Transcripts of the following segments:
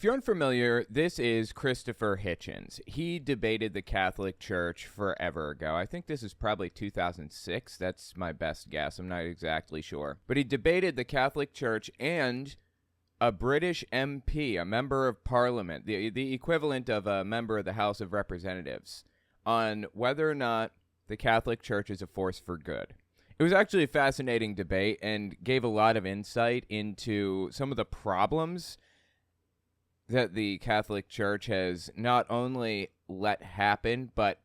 If you're unfamiliar, this is Christopher Hitchens. He debated the Catholic Church forever ago. I think this is probably 2006. That's my best guess. I'm not exactly sure. But he debated the Catholic Church and a British MP, a member of Parliament, the equivalent of a member of the House of Representatives, on whether or not the Catholic Church is a force for good. It was actually a fascinating debate and gave a lot of insight into some of the problems that the Catholic Church has not only let happen, but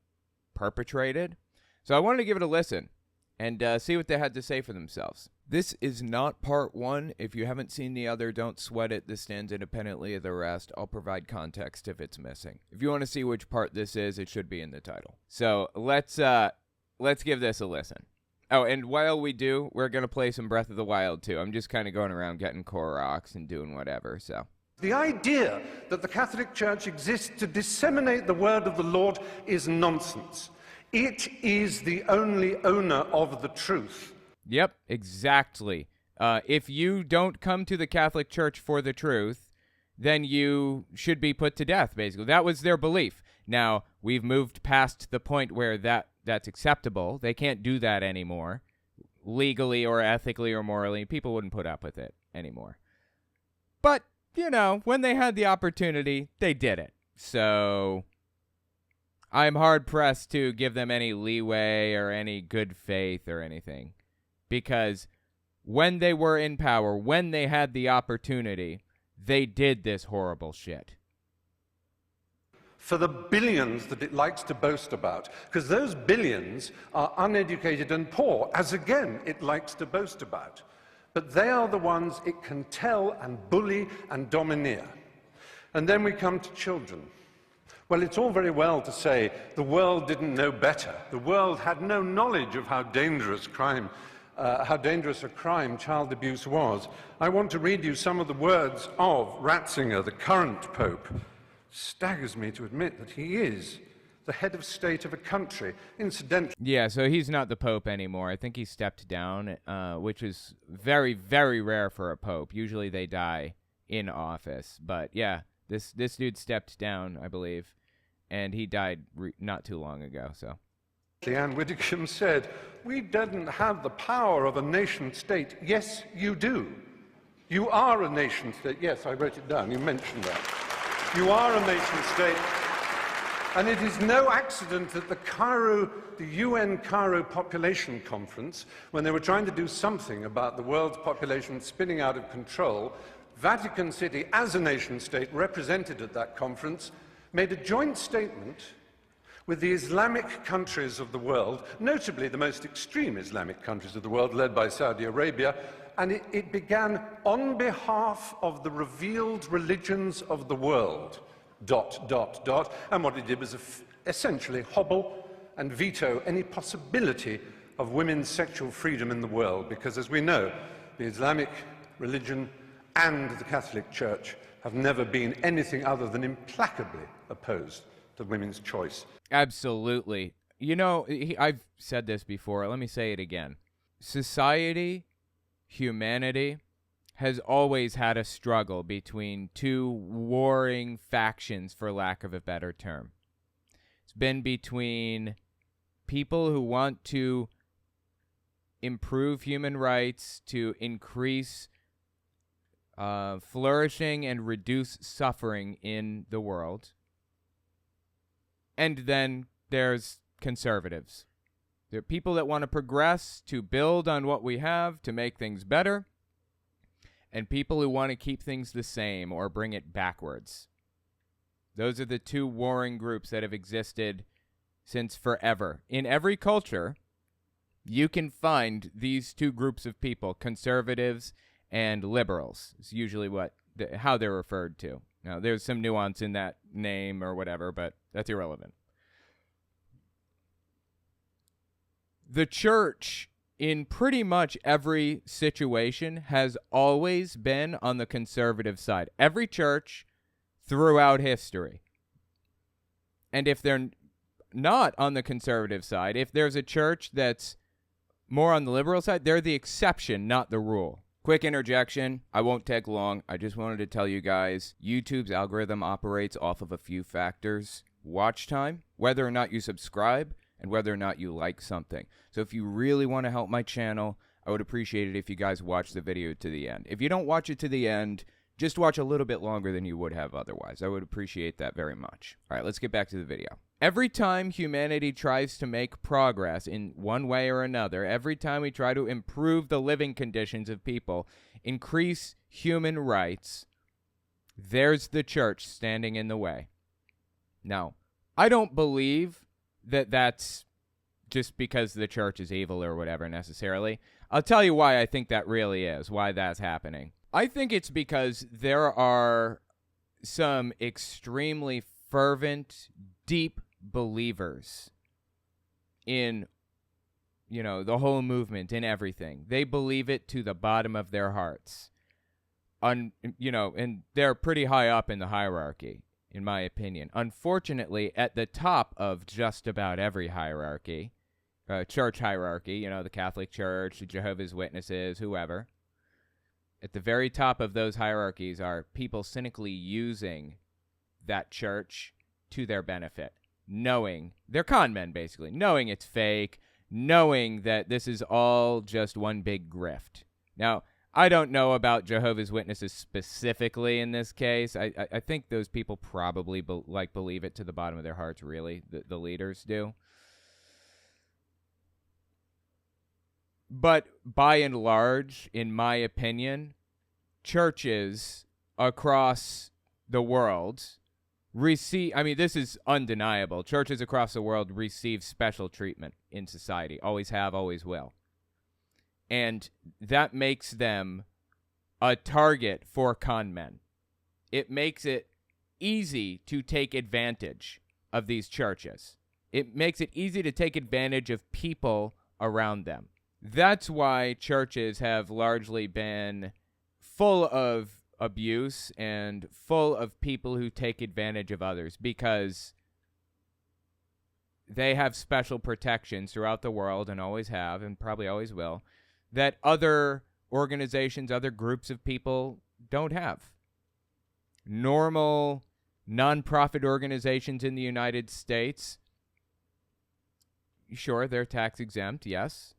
perpetrated. So I wanted to give it a listen and see what they had to say for themselves. This is not part one. If you haven't seen the other, don't sweat it. This stands independently of the rest. I'll provide context if it's missing. If you want to see which part this is, it should be in the title. So let's give this a listen. Oh, and while we do, we're going to play some Breath of the Wild, too. I'm just kind of going around getting Koroks and doing whatever, so. The idea that the Catholic Church exists to disseminate the word of the Lord is nonsense. It is the only owner of the truth. Yep, exactly. If you don't come to the Catholic Church for the truth, then you should be put to death, basically. That was their belief. Now, we've moved past the point where that's acceptable. They can't do that anymore. Legally or ethically or morally, people wouldn't put up with it anymore. But you know, when they had the opportunity, they did it. So I'm hard-pressed to give them any leeway or any good faith or anything. Because when they were in power, when they had the opportunity, they did this horrible shit. For the billions that it likes to boast about, because those billions are uneducated and poor, as again it likes to boast about. But they are the ones it can tell and bully and domineer. And then we come to children. Well, it's all very well to say the world didn't know better. The world had no knowledge of how dangerous a crime child abuse was. I want to read you some of the words of Ratzinger, the current Pope. Staggers me to admit that he is the head of state of a country, incidentally. Yeah, so he's not the Pope anymore. I think he stepped down, which is very, very rare for a Pope. Usually they die in office. But yeah, this dude stepped down, I believe, and he died not too long ago. So. Anne Widdecombe said, "We didn't have the power of a nation state." Yes, you do. You are a nation state. Yes, I wrote it down. You mentioned that. You are a nation state. And it is no accident that the UN Cairo Population Conference, when they were trying to do something about the world's population spinning out of control, Vatican City, as a nation-state represented at that conference, made a joint statement with the Islamic countries of the world, notably the most extreme Islamic countries of the world, led by Saudi Arabia, and it began on behalf of the revealed religions of the world. ... And what it did was essentially hobble and veto any possibility of women's sexual freedom in the world, because as we know, the Islamic religion and the Catholic Church have never been anything other than implacably opposed to women's choice. Absolutely. You know, I've said this before. Let me say it again. Society, humanity, has always had a struggle between two warring factions, for lack of a better term. It's been between people who want to improve human rights, to increase flourishing and reduce suffering in the world. And then there's conservatives. There are people that want to progress, to build on what we have, to make things better. And people who want to keep things the same or bring it backwards. Those are the two warring groups that have existed since forever. In every culture, you can find these two groups of people, conservatives and liberals. It's usually how they're referred to. Now, there's some nuance in that name or whatever, but that's irrelevant. The church, in pretty much every situation, has always been on the conservative side. Every church throughout history. And if they're not on the conservative side, if there's a church that's more on the liberal side, they're the exception, not the rule. Quick interjection. I won't take long. I just wanted to tell you guys, YouTube's algorithm operates off of a few factors. Watch time, whether or not you subscribe, and whether or not you like something. So if you really want to help my channel, I would appreciate it if you guys watch the video to the end. If you don't watch it to the end, just watch a little bit longer than you would have otherwise. I would appreciate that very much. All right, let's get back to the video. Every time humanity tries to make progress in one way or another, every time we try to improve the living conditions of people, increase human rights, there's the church standing in the way. Now, I don't believe that that's just because the church is evil or whatever necessarily. I'll tell you why I think that really is, why that's happening. I think it's because there are some extremely fervent, deep believers in, the whole movement, in everything. They believe it to the bottom of their hearts. And they're pretty high up in the hierarchy, in my opinion. Unfortunately, at the top of just about every hierarchy, church hierarchy, the Catholic Church, the Jehovah's Witnesses, whoever, at the very top of those hierarchies are people cynically using that church to their benefit, knowing, they're con men basically, knowing it's fake, knowing that this is all just one big grift. Now, I don't know about Jehovah's Witnesses specifically in this case. I think those people probably believe it to the bottom of their hearts, really. The leaders do. But by and large, in my opinion, churches across the world this is undeniable. Churches across the world receive special treatment in society. Always have, always will. And that makes them a target for con men. It makes it easy to take advantage of these churches. It makes it easy to take advantage of people around them. That's why churches have largely been full of abuse and full of people who take advantage of others, because they have special protections throughout the world, and always have, and probably always will, that other organizations, other groups of people don't have. Normal nonprofit organizations in the United States, sure, they're tax exempt, yes,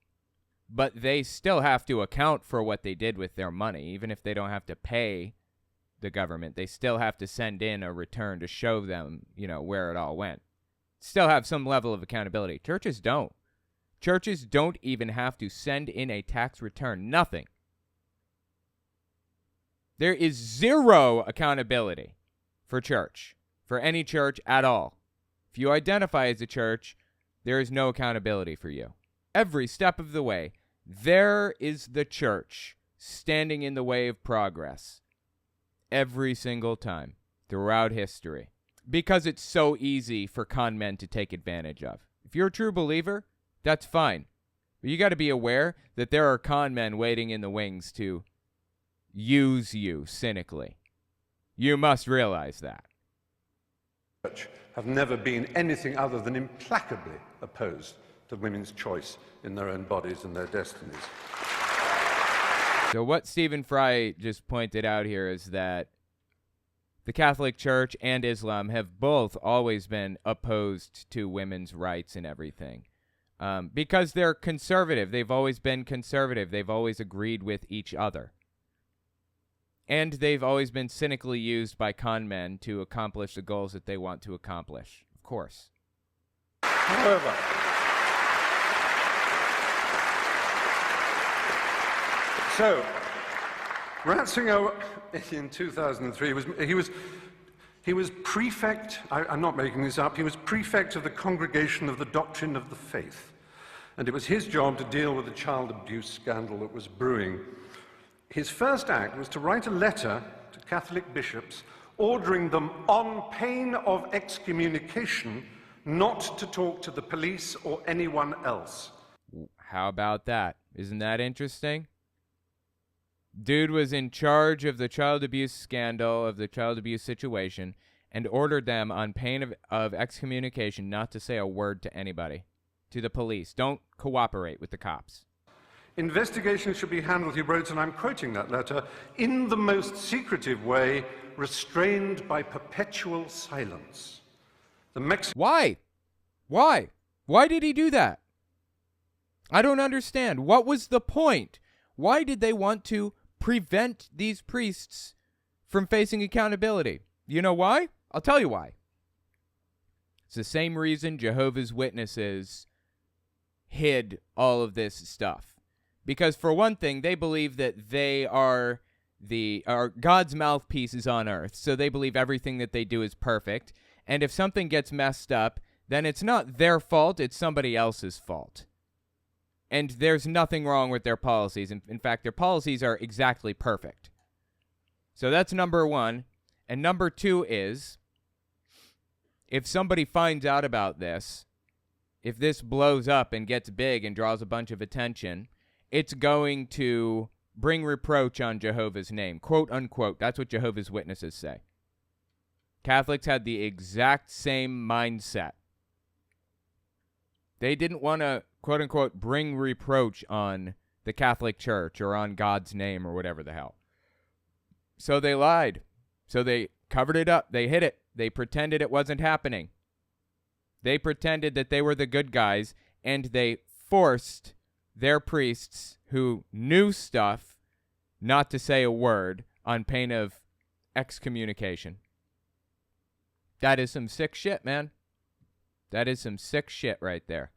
but they still have to account for what they did with their money. Even if they don't have to pay the government, they still have to send in a return to show them, where it all went. Still have some level of accountability. Churches don't. Churches don't even have to send in a tax return. Nothing. There is zero accountability for church, for any church at all. If you identify as a church, there is no accountability for you. Every step of the way, there is the church standing in the way of progress. Every single time throughout history. Because it's so easy for con men to take advantage of. If you're a true believer, that's fine. But you got to be aware that there are con men waiting in the wings to use you cynically. You must realize that. Have never been anything other than implacably opposed to women's choice in their own bodies and their destinies. So what Stephen Fry just pointed out here is that the Catholic Church and Islam have both always been opposed to women's rights and everything. Because they're conservative. They've always been conservative. They've always agreed with each other. And they've always been cynically used by con men to accomplish the goals that they want to accomplish. Of course. However, so, Ratzinger in 2003 he was prefect. I'm not making this up. He was prefect of the Congregation of the Doctrine of the Faith, and it was his job to deal with the child abuse scandal that was brewing. His first act was to write a letter to Catholic bishops ordering them, on pain of excommunication, not to talk to the police or anyone else. How about that? Isn't that interesting? Dude was in charge of the child abuse scandal, of the child abuse situation, and ordered them on pain of excommunication not to say a word to anybody, to the police. Don't cooperate with the cops. Investigations should be handled, he wrote, and I'm quoting that letter, in the most secretive way, restrained by perpetual silence. Why? Why? Why did he do that? I don't understand. What was the point? Why did they want to prevent these priests from facing accountability? You know why? I'll tell you why. It's the same reason Jehovah's Witnesses hid all of this stuff. Because for one thing, they believe that they are God's mouthpieces on earth. So they believe everything that they do is perfect. And if something gets messed up, then it's not their fault, it's somebody else's fault. And there's nothing wrong with their policies. In fact, their policies are exactly perfect. So that's number one. And number two is, if somebody finds out about this, if this blows up and gets big and draws a bunch of attention, it's going to bring reproach on Jehovah's name, quote unquote. That's what Jehovah's Witnesses say. Catholics had the exact same mindset. They didn't want to, quote unquote, bring reproach on the Catholic Church or on God's name or whatever the hell. So they lied. So they covered it up. They hid it. They pretended it wasn't happening. They pretended that they were the good guys, and they forced their priests who knew stuff not to say a word on pain of excommunication. That is some sick shit, man. That is some sick shit right there.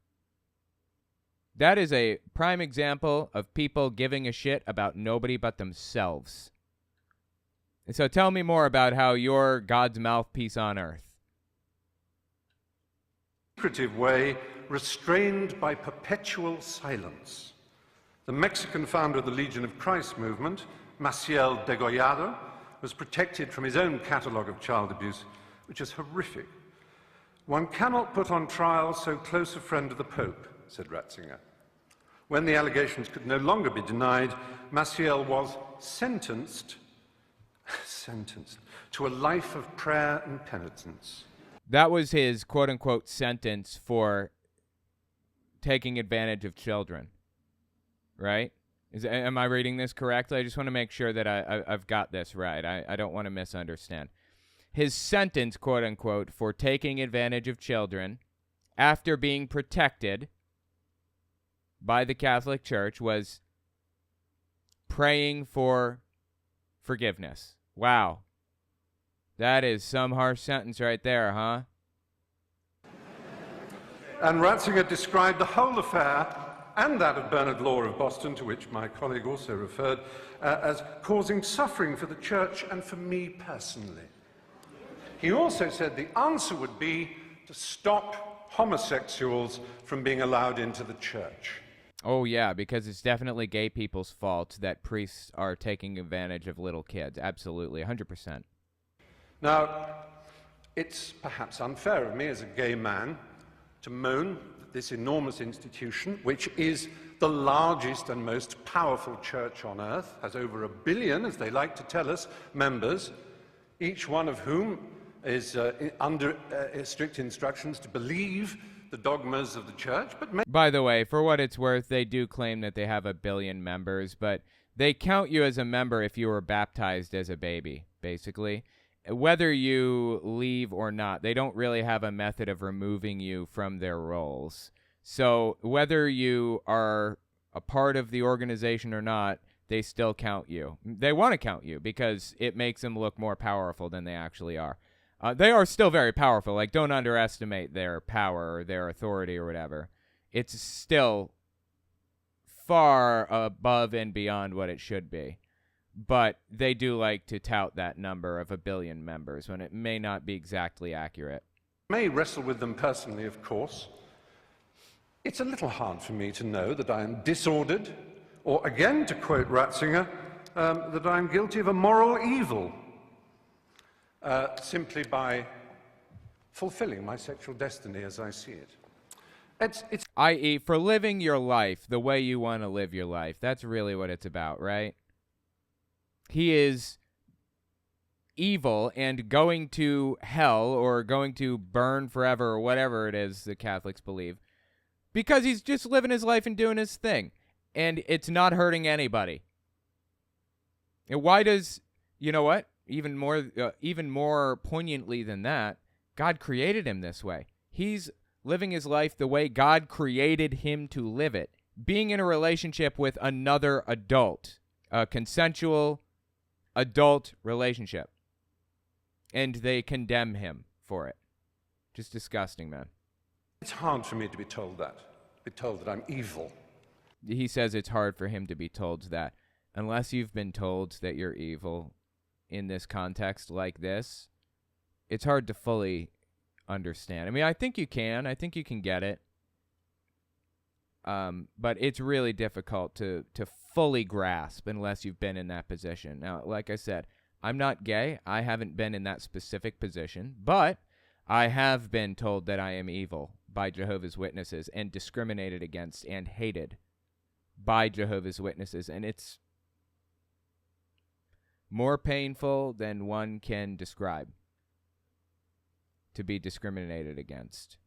That is a prime example of people giving a shit about nobody but themselves. And so tell me more about how you're God's mouthpiece on earth. Secretive way, restrained by perpetual silence. The Mexican founder of the Legion of Christ movement, Maciel Degollado, was protected from his own catalogue of child abuse, which is horrific. One cannot put on trial so close a friend of the Pope, said Ratzinger. When the allegations could no longer be denied, Maciel was sentenced to a life of prayer and penitence. That was his quote-unquote sentence for taking advantage of children, right? Am I reading this correctly? I just want to make sure that I've got this right. I don't want to misunderstand. His sentence, quote-unquote, for taking advantage of children after being protected by the Catholic Church was praying for forgiveness. Wow. That is some harsh sentence right there, huh? And Ratzinger described the whole affair, and that of Bernard Law of Boston, to which my colleague also referred, as causing suffering for the Church and for me personally. He also said the answer would be to stop homosexuals from being allowed into the Church. Oh, yeah, because it's definitely gay people's fault that priests are taking advantage of little kids. Absolutely, 100%. Now, it's perhaps unfair of me as a gay man to moan that this enormous institution, which is the largest and most powerful church on earth, has over 1 billion, as they like to tell us, members, each one of whom is under strict instructions to believe the dogmas of the church. But by the way, for what it's worth, they do claim that they have 1 billion members, but they count you as a member if you were baptized as a baby, basically. Whether you leave or not, they don't really have a method of removing you from their roles. So whether you are a part of the organization or not, they still count you. They want to count you because it makes them look more powerful than they actually are. They are still very powerful. Like, don't underestimate their power or their authority or whatever. It's still far above and beyond what it should be. But they do like to tout that number of 1 billion members when it may not be exactly accurate. May wrestle with them personally, of course. It's a little hard for me to know that I am disordered, or again, to quote Ratzinger, that I am guilty of a moral evil, simply by fulfilling my sexual destiny as I see it. It's i.e., for living your life the way you want to live your life. That's really what it's about, right? He is evil and going to hell or going to burn forever or whatever it is the Catholics believe because he's just living his life and doing his thing. and it's not hurting anybody. And why does, you know what? Even more poignantly than that, God created him this way. He's living his life the way God created him to live it, being in a relationship with another adult, a consensual adult relationship. And they condemn him for it. Just disgusting, man. It's hard for me to be told that I'm evil. He says it's hard for him to be told that. Unless you've been told that you're evil in this context like this, it's hard to fully understand. I mean, I think you can. I think you can get it. But it's really difficult to fully grasp unless you've been in that position. Now, like I said, I'm not gay. I haven't been in that specific position, but I have been told that I am evil by Jehovah's Witnesses and discriminated against and hated by Jehovah's Witnesses. And it's more painful than one can describe to be discriminated against.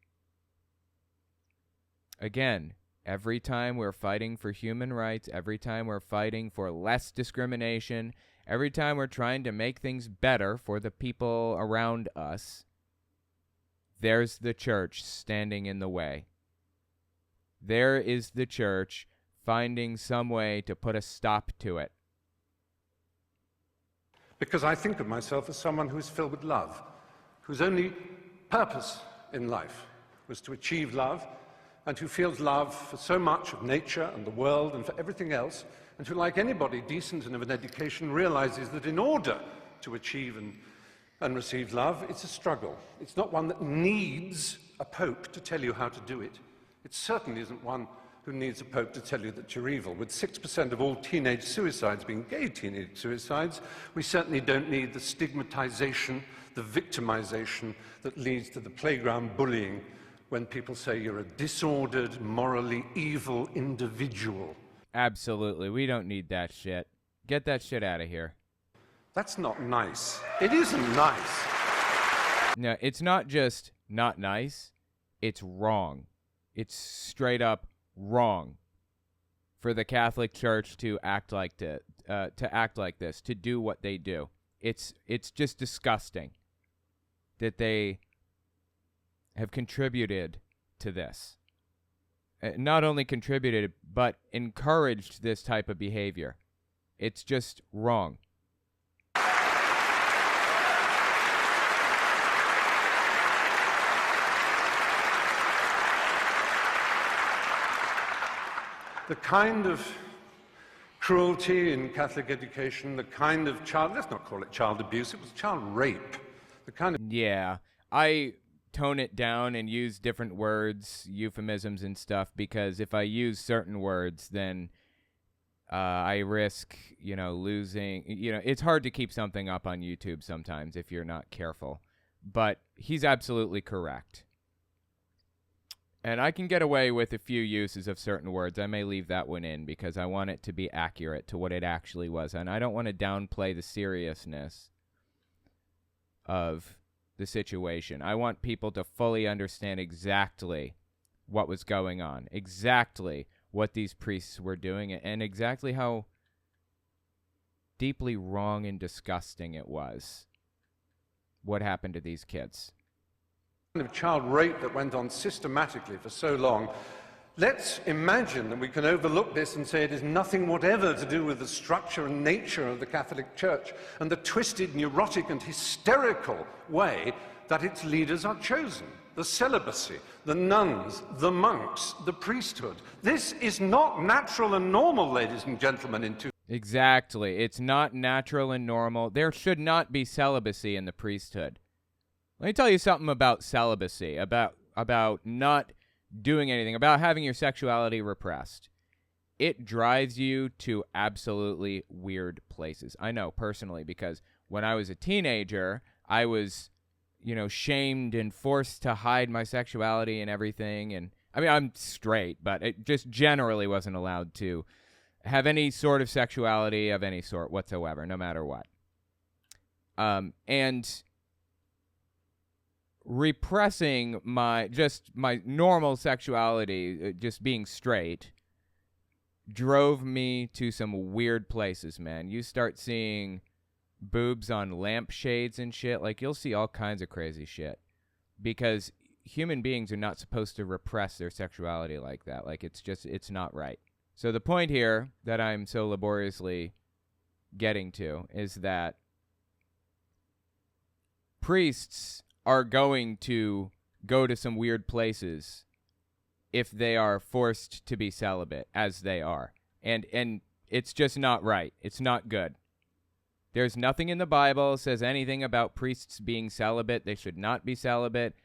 Again, every time we're fighting for human rights, every time we're fighting for less discrimination, every time we're trying to make things better for the people around us, there's the church standing in the way. There is the church finding some way to put a stop to it. Because I think of myself as someone who is filled with love, whose only purpose in life was to achieve love, and who feels love for so much of nature and the world and for everything else, and who, like anybody decent and of an education, realizes that in order to achieve and receive love, it's a struggle. It's not one that needs a pope to tell you how to do it. It certainly isn't one who needs a pope to tell you that you're evil. With 6% of all teenage suicides being gay teenage suicides, we certainly don't need the stigmatization, the victimization that leads to the playground bullying when people say you're a disordered, morally evil individual. Absolutely. We don't need that shit. Get that shit out of here. That's not nice. It isn't nice. No, it's not just not nice. It's wrong. It's straight up wrong for the Catholic Church to act like this, to do what they do. It's just disgusting that they have contributed to this. Not only contributed, but encouraged this type of behavior. It's just wrong. The kind of cruelty in Catholic education, the kind of let's not call it child abuse, it was child rape. The kind of... Yeah, I tone it down and use different words, euphemisms and stuff, because if I use certain words, then I risk, losing, it's hard to keep something up on YouTube sometimes if you're not careful. But he's absolutely correct. And I can get away with a few uses of certain words. I may leave that one in because I want it to be accurate to what it actually was. And I don't want to downplay the seriousness of the situation. I want people to fully understand exactly what was going on, exactly what these priests were doing, and exactly how deeply wrong and disgusting it was what happened to these kids. Of child rape that went on systematically for so long. Let's imagine that we can overlook this and say it is nothing whatever to do with the structure and nature of the Catholic Church and the twisted, neurotic and hysterical way that its leaders are chosen. The celibacy, the nuns, the monks, the priesthood. This is not natural and normal, ladies and gentlemen. Exactly. It's not natural and normal. There should not be celibacy in the priesthood. Let me tell you something about celibacy, about not doing anything, about having your sexuality repressed. It drives you to absolutely weird places. I know personally, because when I was a teenager, I was, shamed and forced to hide my sexuality and everything. And I mean, I'm straight, but it just generally wasn't allowed to have any sort of sexuality of any sort whatsoever, no matter what. And repressing my normal sexuality, just being straight, drove me to some weird places, man. You start seeing boobs on lampshades and shit. Like, you'll see all kinds of crazy shit. Because human beings are not supposed to repress their sexuality like that. Like, it's not right. So the point here that I'm so laboriously getting to is that priests are going to go to some weird places if they are forced to be celibate, as they are. And it's just not right. It's not good. There's nothing in the Bible that says anything about priests being celibate. They should not be celibate.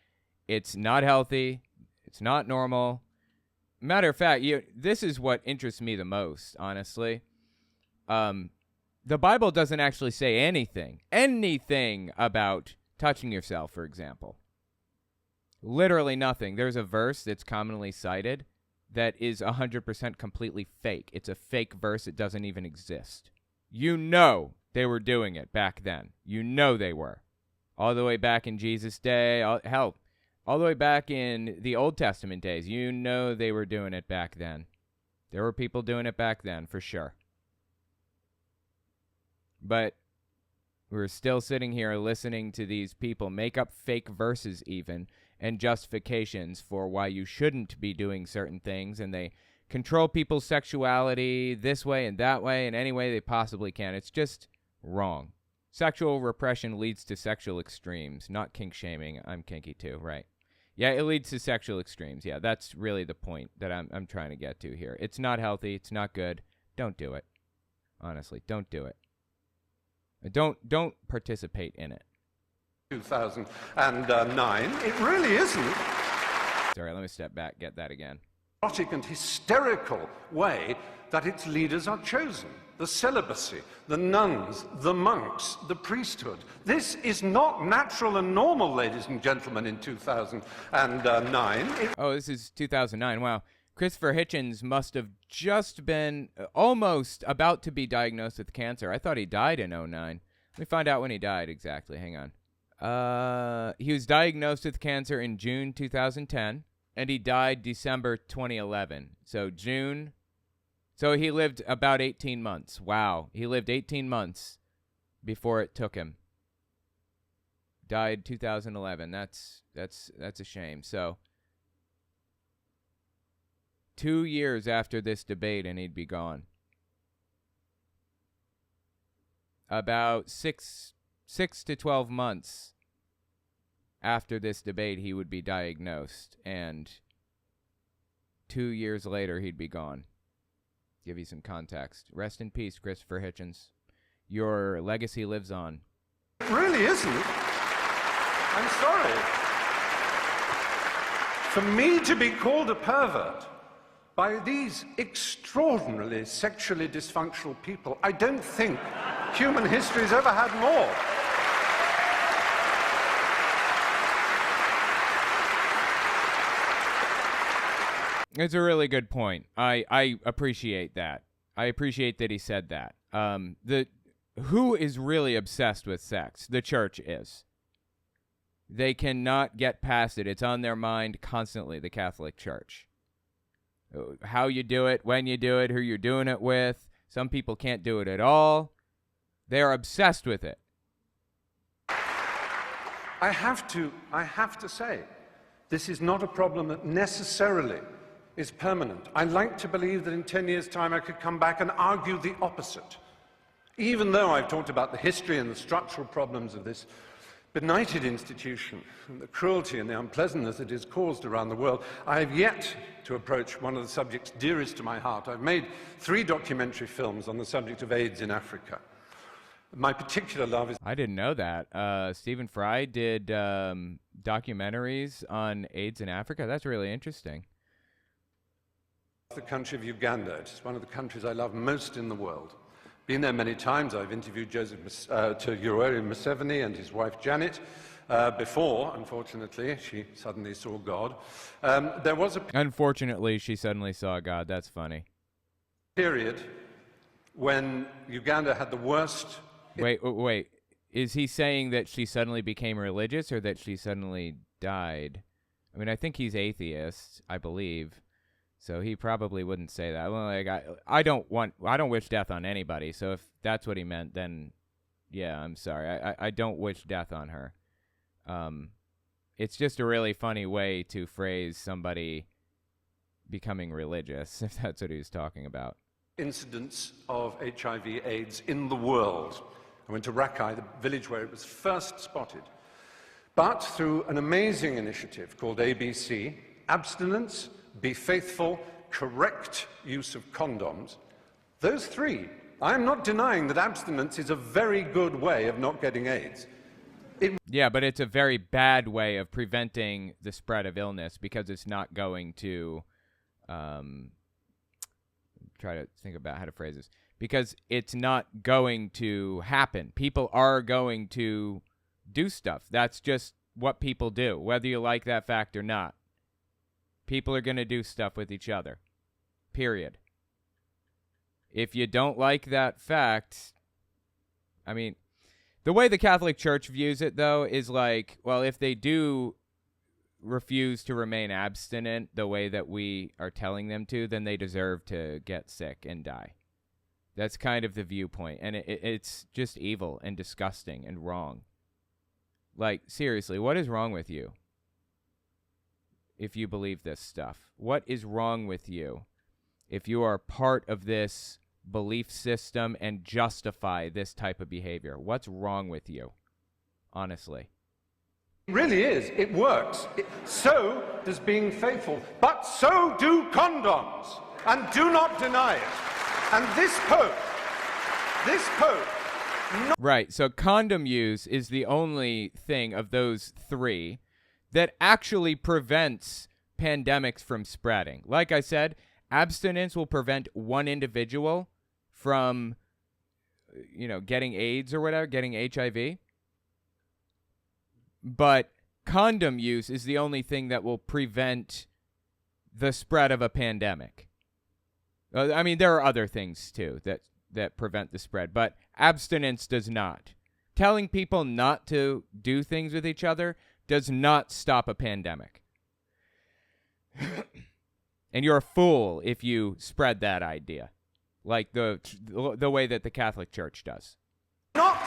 It's not healthy. It's not normal. Matter of fact, this is what interests me the most, honestly. The Bible doesn't actually say anything about touching yourself, for example. Literally nothing. There's a verse that's commonly cited that is 100% completely fake. It's a fake verse. It doesn't even exist. You know they were doing it back then. You know they were. All the way back in Jesus' day. All the way back in the Old Testament days. You know they were doing it back then. There were people doing it back then, for sure. But we're still sitting here listening to these people make up fake verses even and justifications for why you shouldn't be doing certain things, and they control people's sexuality this way and that way and any way they possibly can. It's just wrong. Sexual repression leads to sexual extremes, not kink shaming. I'm kinky too, right? Yeah, it leads to sexual extremes. Yeah, that's really the point that I'm trying to get to here. It's not healthy. It's not good. Don't do it. Honestly, don't do it. Don't participate in it. 2009. It really isn't. Sorry, let me step back, get that again. Erotic and hysterical way that its leaders are chosen. The celibacy, the nuns, the monks, the priesthood. This is not natural and normal, ladies and gentlemen, in 2009. Oh, this is 2009. Wow. Christopher Hitchens must have just been almost about to be diagnosed with cancer. I thought he died in 2009. Let me find out when he died exactly. Hang on. He was diagnosed with cancer in June 2010, and he died December 2011. So June. So he lived about 18 months. Wow. He lived 18 months before it took him. Died 2011. That's a shame. So 2 years after this debate, and he'd be gone. About six to 12 months after this debate, he would be diagnosed, and 2 years later, he'd be gone. Give you some context. Rest in peace, Christopher Hitchens. Your legacy lives on. It really isn't. I'm sorry. For me to be called a pervert by these extraordinarily sexually dysfunctional people, I don't think human history has ever had more. It's a really good point. I appreciate that. I appreciate that he said that. Who is really obsessed with sex? The church is. They cannot get past it. It's on their mind constantly, the Catholic Church. How you do it, when you do it, who you're doing it with. Some people can't do it at all. They are obsessed with it. I have to say, this is not a problem that necessarily is permanent. I like to believe that in 10 years' time I could come back and argue the opposite. Even though I've talked about the history and the structural problems of this benighted institution, and the cruelty and the unpleasantness it has caused around the world, I have yet to approach one of the subjects dearest to my heart. I've made 3 documentary films on the subject of AIDS in Africa. My particular love is... I didn't know that. Stephen Fry did documentaries on AIDS in Africa. That's really interesting. The country of Uganda. It's one of the countries I love most in the world. Been there many times. I've interviewed Yoweri Museveni and his wife Janet before, unfortunately, she suddenly saw God. There was a Unfortunately, she suddenly saw God. That's funny. Period when Uganda had the worst... Wait. Is he saying that she suddenly became religious or that she suddenly died? I mean, I think he's atheist, I believe. So he probably wouldn't say that. Well, like I don't wish death on anybody. So if that's what he meant, then yeah, I'm sorry. I don't wish death on her. It's just a really funny way to phrase somebody becoming religious, if that's what he was talking about. Incidence of HIV/AIDS in the world. I went to Rakai, the village where it was first spotted. But through an amazing initiative called ABC, abstinence, be faithful, correct use of condoms, those three, I'm not denying that abstinence is a very good way of not getting AIDS. Yeah, but it's a very bad way of preventing the spread of illness because it's not going to try to think about how to phrase this. Because it's not going to happen. People are going to do stuff. That's just what people do, whether you like that fact or not. People are going to do stuff with each other. Period. If you don't like that fact, I mean, the way the Catholic Church views it, though, is like, well, if they do refuse to remain abstinent the way that we are telling them to, then they deserve to get sick and die. That's kind of the viewpoint, and it's just evil and disgusting and wrong. Like, seriously, what is wrong with you if you believe this stuff? What is wrong with you if you are part of this belief system and justify this type of behavior? What's wrong with you, honestly? It really is. It works. So does being faithful. But so do condoms. And do not deny it. And this Pope. Right, so condom use is the only thing of those three that actually prevents pandemics from spreading. Like I said, abstinence will prevent one individual from, getting AIDS or whatever, getting HIV. But condom use is the only thing that will prevent the spread of a pandemic. I mean, there are other things, too, that prevent the spread, but abstinence does not. Telling people not to do things with each other does not stop a pandemic. And you're a fool if you spread that idea, like the way that the Catholic Church does. Not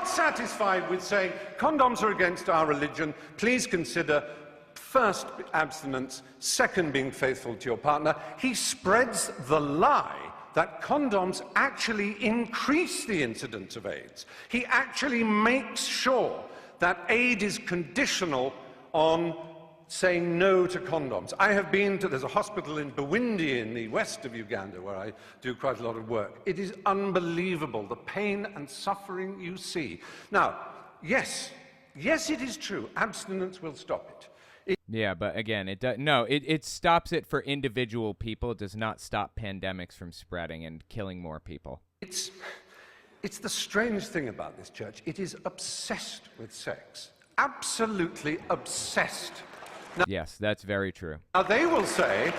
satisfied with saying condoms are against our religion, please consider first abstinence, second being faithful to your partner. He spreads the lie that condoms actually increase the incidence of AIDS. He actually makes sure that aid is conditional on saying no to condoms. I have been to, there's a hospital in Bwindi in the west of Uganda where I do quite a lot of work. It is unbelievable, the pain and suffering you see. Now, yes, it is true, abstinence will stop it. Yeah, but again, it stops it for individual people. It does not stop pandemics from spreading and killing more people. It's the strange thing about this church. It is obsessed with sex. Absolutely obsessed. Now, yes, that's very true. Now they will say,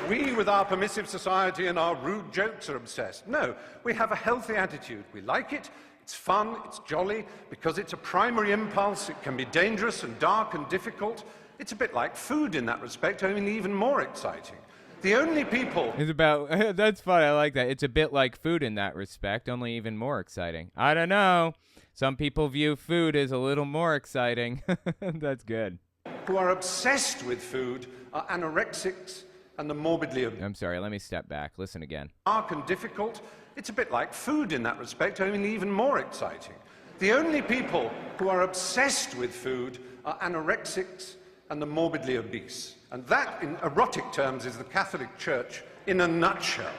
we with our permissive society and our rude jokes are obsessed. No, we have a healthy attitude. We like it. It's fun, it's jolly, because it's a primary impulse. It can be dangerous and dark and difficult. It's a bit like food in that respect, only even more exciting. The only people... That's fun, I like that. It's a bit like food in that respect, only even more exciting. I don't know. Some people view food as a little more exciting. That's good. Who are obsessed with food are anorexics and the morbidly obese. I'm sorry, let me step back. Listen again. Dark and difficult. It's a bit like food in that respect, only even more exciting. The only people who are obsessed with food are anorexics and the morbidly obese. And that, in erotic terms, is the Catholic Church in a nutshell.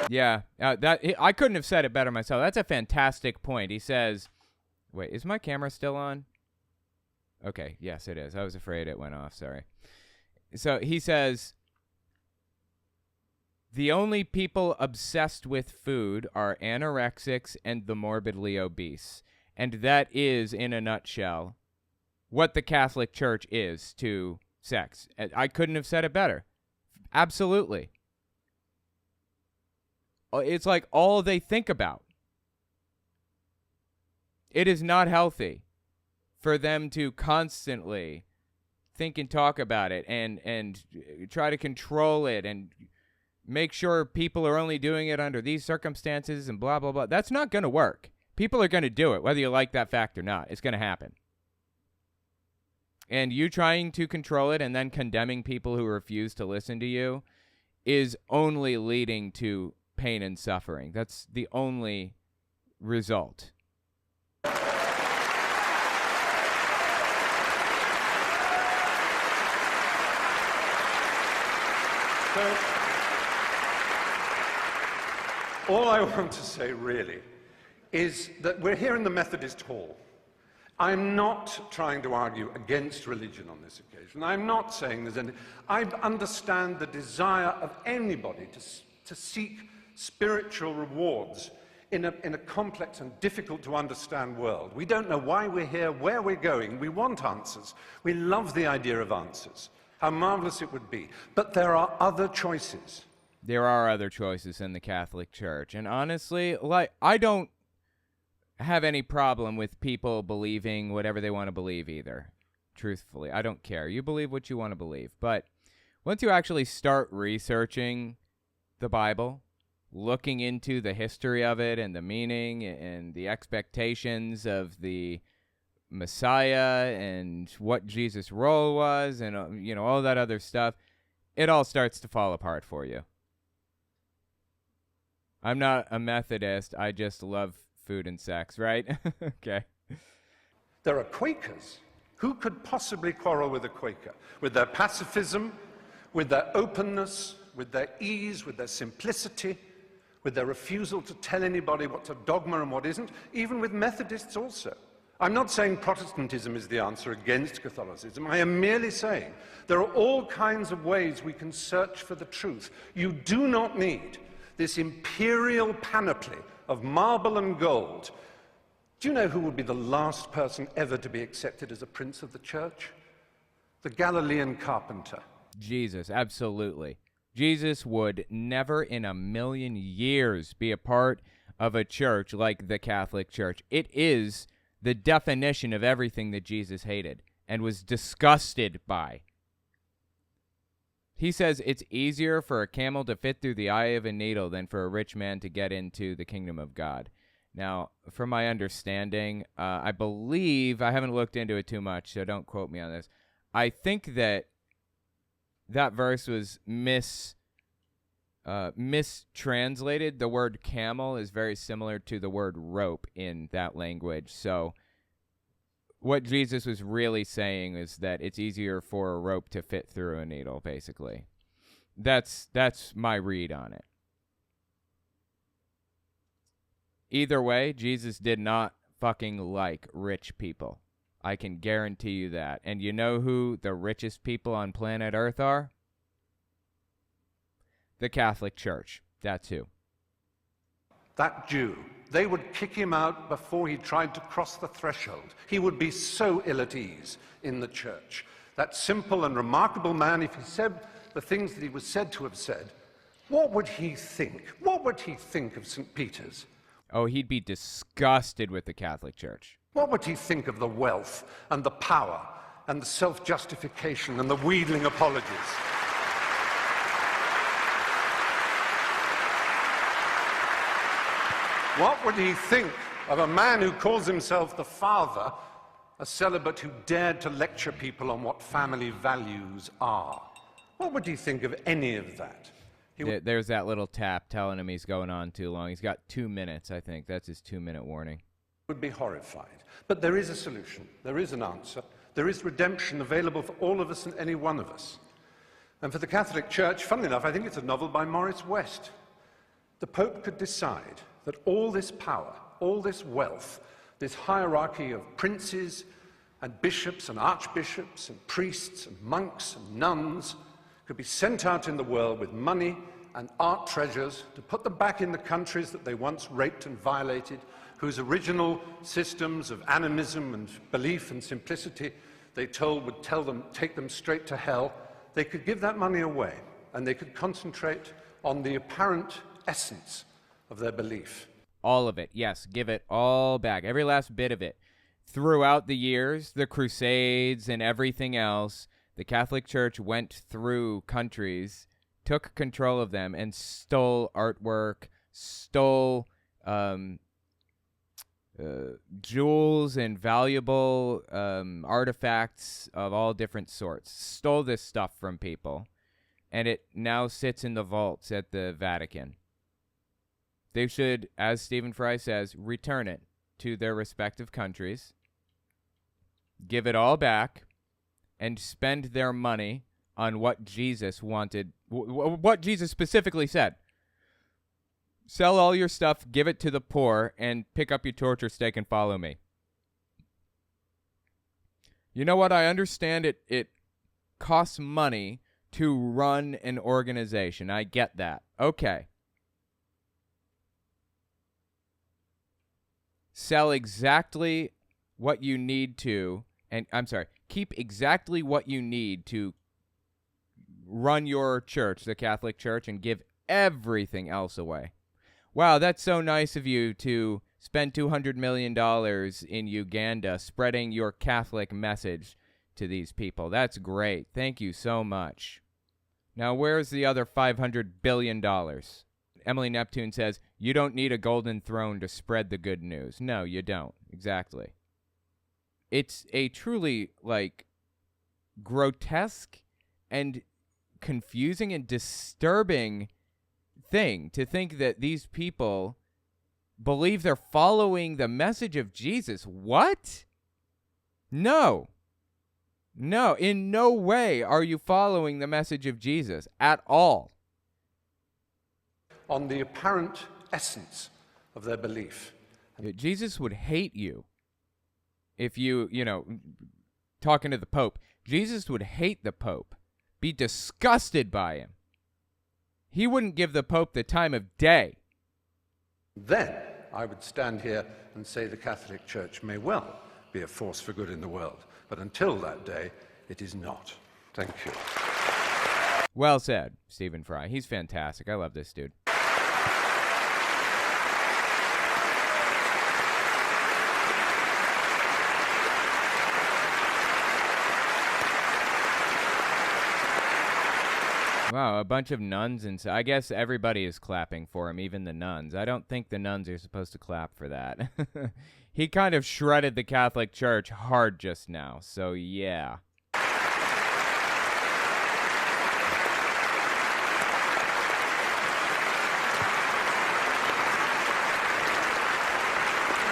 Yeah, I couldn't have said it better myself. That's a fantastic point. He says, wait, is my camera still on? Okay, yes, it is. I was afraid it went off, sorry. So he says, the only people obsessed with food are anorexics and the morbidly obese. And that is, in a nutshell, what the Catholic Church is to sex. I couldn't have said it better. Absolutely. It's like all they think about. It is not healthy for them to constantly think and talk about it and try to control it and make sure people are only doing it under these circumstances and blah, blah, blah. That's not going to work. People are going to do it, whether you like that fact or not. It's going to happen. And you trying to control it and then condemning people who refuse to listen to you is only leading to pain and suffering. That's the only result. So, all I want to say, really, is that we're here in the Methodist Hall. I'm not trying to argue against religion on this occasion. I'm not saying there's any... I understand the desire of anybody to seek spiritual rewards in a complex and difficult-to-understand world. We don't know why we're here, where we're going. We want answers. We love the idea of answers. How marvelous it would be. But there are other choices. There are other choices in the Catholic Church. And honestly, like, I don't have any problem with people believing whatever they want to believe either. Truthfully, I don't care. You believe what you want to believe. But once you actually start researching the Bible, looking into the history of it and the meaning and the expectations of the Messiah and what Jesus' role was and, all that other stuff, it all starts to fall apart for you. I'm not a Methodist. I just love food and sex, right? Okay. There are Quakers. Who could possibly quarrel with a Quaker? With their pacifism, with their openness, with their ease, with their simplicity, with their refusal to tell anybody what's a dogma and what isn't, even with Methodists also. I'm not saying Protestantism is the answer against Catholicism. I am merely saying there are all kinds of ways we can search for the truth. You do not need this imperial panoply of marble and gold. Do you know who would be the last person ever to be accepted as a prince of the church? The Galilean carpenter. Jesus, absolutely. Jesus would never in a million years be a part of a church like the Catholic Church. It is the definition of everything that Jesus hated and was disgusted by. He says it's easier for a camel to fit through the eye of a needle than for a rich man to get into the kingdom of God. Now, from my understanding, I believe, I haven't looked into it too much, so don't quote me on this. I think that verse was mistranslated. The word camel is very similar to the word rope in that language. So what Jesus was really saying is that it's easier for a rope to fit through a needle, basically. That's my read on it. Either way, Jesus did not fucking like rich people. I can guarantee you that. And you know who the richest people on planet Earth are? The Catholic Church. That's who. That Jew, they would kick him out before he tried to cross the threshold. He would be so ill at ease in the church. That simple and remarkable man, if he said the things that he was said to have said, what would he think? What would he think of St. Peter's? Oh, he'd be disgusted with the Catholic Church. What would he think of the wealth and the power and the self-justification and the wheedling apologies? What would he think of a man who calls himself the Father, a celibate who dared to lecture people on what family values are? What would he think of any of that? There's that little tap telling him he's going on too long. He's got 2 minutes, I think. That's his 2-minute warning. Would be horrified. But there is a solution. There is an answer. There is redemption available for all of us and any one of us. And for the Catholic Church, funnily enough, I think it's a novel by Morris West. The Pope could decide that all this power, all this wealth, this hierarchy of princes and bishops and archbishops and priests and monks and nuns could be sent out in the world with money and art treasures to put them back in the countries that they once raped and violated, whose original systems of animism and belief and simplicity they told would take them straight to hell. They could give that money away, and they could concentrate on the apparent essence of their belief. All of it, yes. Give it all back, every last bit of it. Throughout the years, the Crusades and everything else, The Catholic Church went through countries, took control of them, and stole artwork, stole jewels and valuable artifacts of all different sorts, stole this stuff from people, and it now sits in the vaults at the Vatican. They should, as Stephen Fry says, return it to their respective countries, give it all back, and spend their money on what Jesus wanted, what Jesus specifically said. Sell all your stuff, give it to the poor, and pick up your torture stake and follow me. You know what? I understand it costs money to run an organization. I get that. Okay. Sell exactly what you need to, and I'm sorry, keep exactly what you need to run your church, the Catholic Church, and give everything else away. Wow, that's so nice of you to spend $200 million in Uganda spreading your Catholic message to these people. That's great. Thank you so much. Now, where's the other $500 billion? Emily Neptune says, you don't need a golden throne to spread the good news. No, you don't. Exactly. It's a truly, grotesque and confusing and disturbing thing to think that these people believe they're following the message of Jesus. What? No. No, in no way are you following the message of Jesus at all. On the apparent essence of their belief. Jesus would hate you if you talking to the Pope. Jesus would hate the Pope, be disgusted by him. He wouldn't give the Pope the time of day. Then I would stand here and say the Catholic Church may well be a force for good in the world. But until that day, it is not. Thank you. Well said, Stephen Fry. He's fantastic. I love this dude. Wow, a bunch of nuns, and I guess everybody is clapping for him, even the nuns. I don't think the nuns are supposed to clap for that. He kind of shredded the Catholic Church hard just now, so yeah.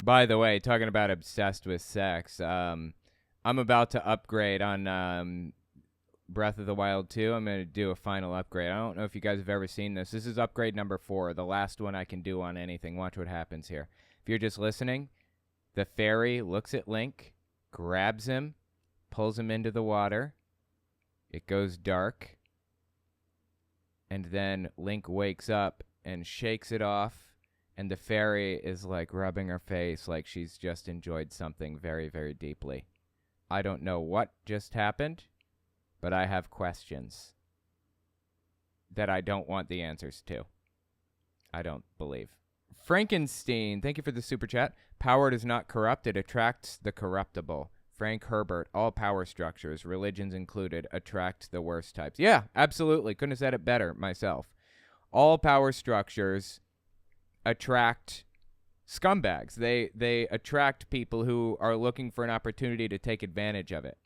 By the way, talking about obsessed with sex, I'm about to upgrade on Breath of the Wild 2. I'm going to do a final upgrade. I don't know if you guys have ever seen this. This is upgrade number 4, the last one I can do on anything. Watch what happens here. If you're just listening, the fairy looks at Link, grabs him, pulls him into the water. It goes dark. And then Link wakes up and shakes it off. And the fairy is like rubbing her face like she's just enjoyed something very, very deeply. I don't know what just happened, but I have questions that I don't want the answers to. I don't believe. Frankenstein, thank you for the super chat. Power does not corrupt, it attracts the corruptible. Frank Herbert, all power structures, religions included, attract the worst types. Yeah, absolutely. Couldn't have said it better myself. All power structures attract scumbags. They attract people who are looking for an opportunity to take advantage of it.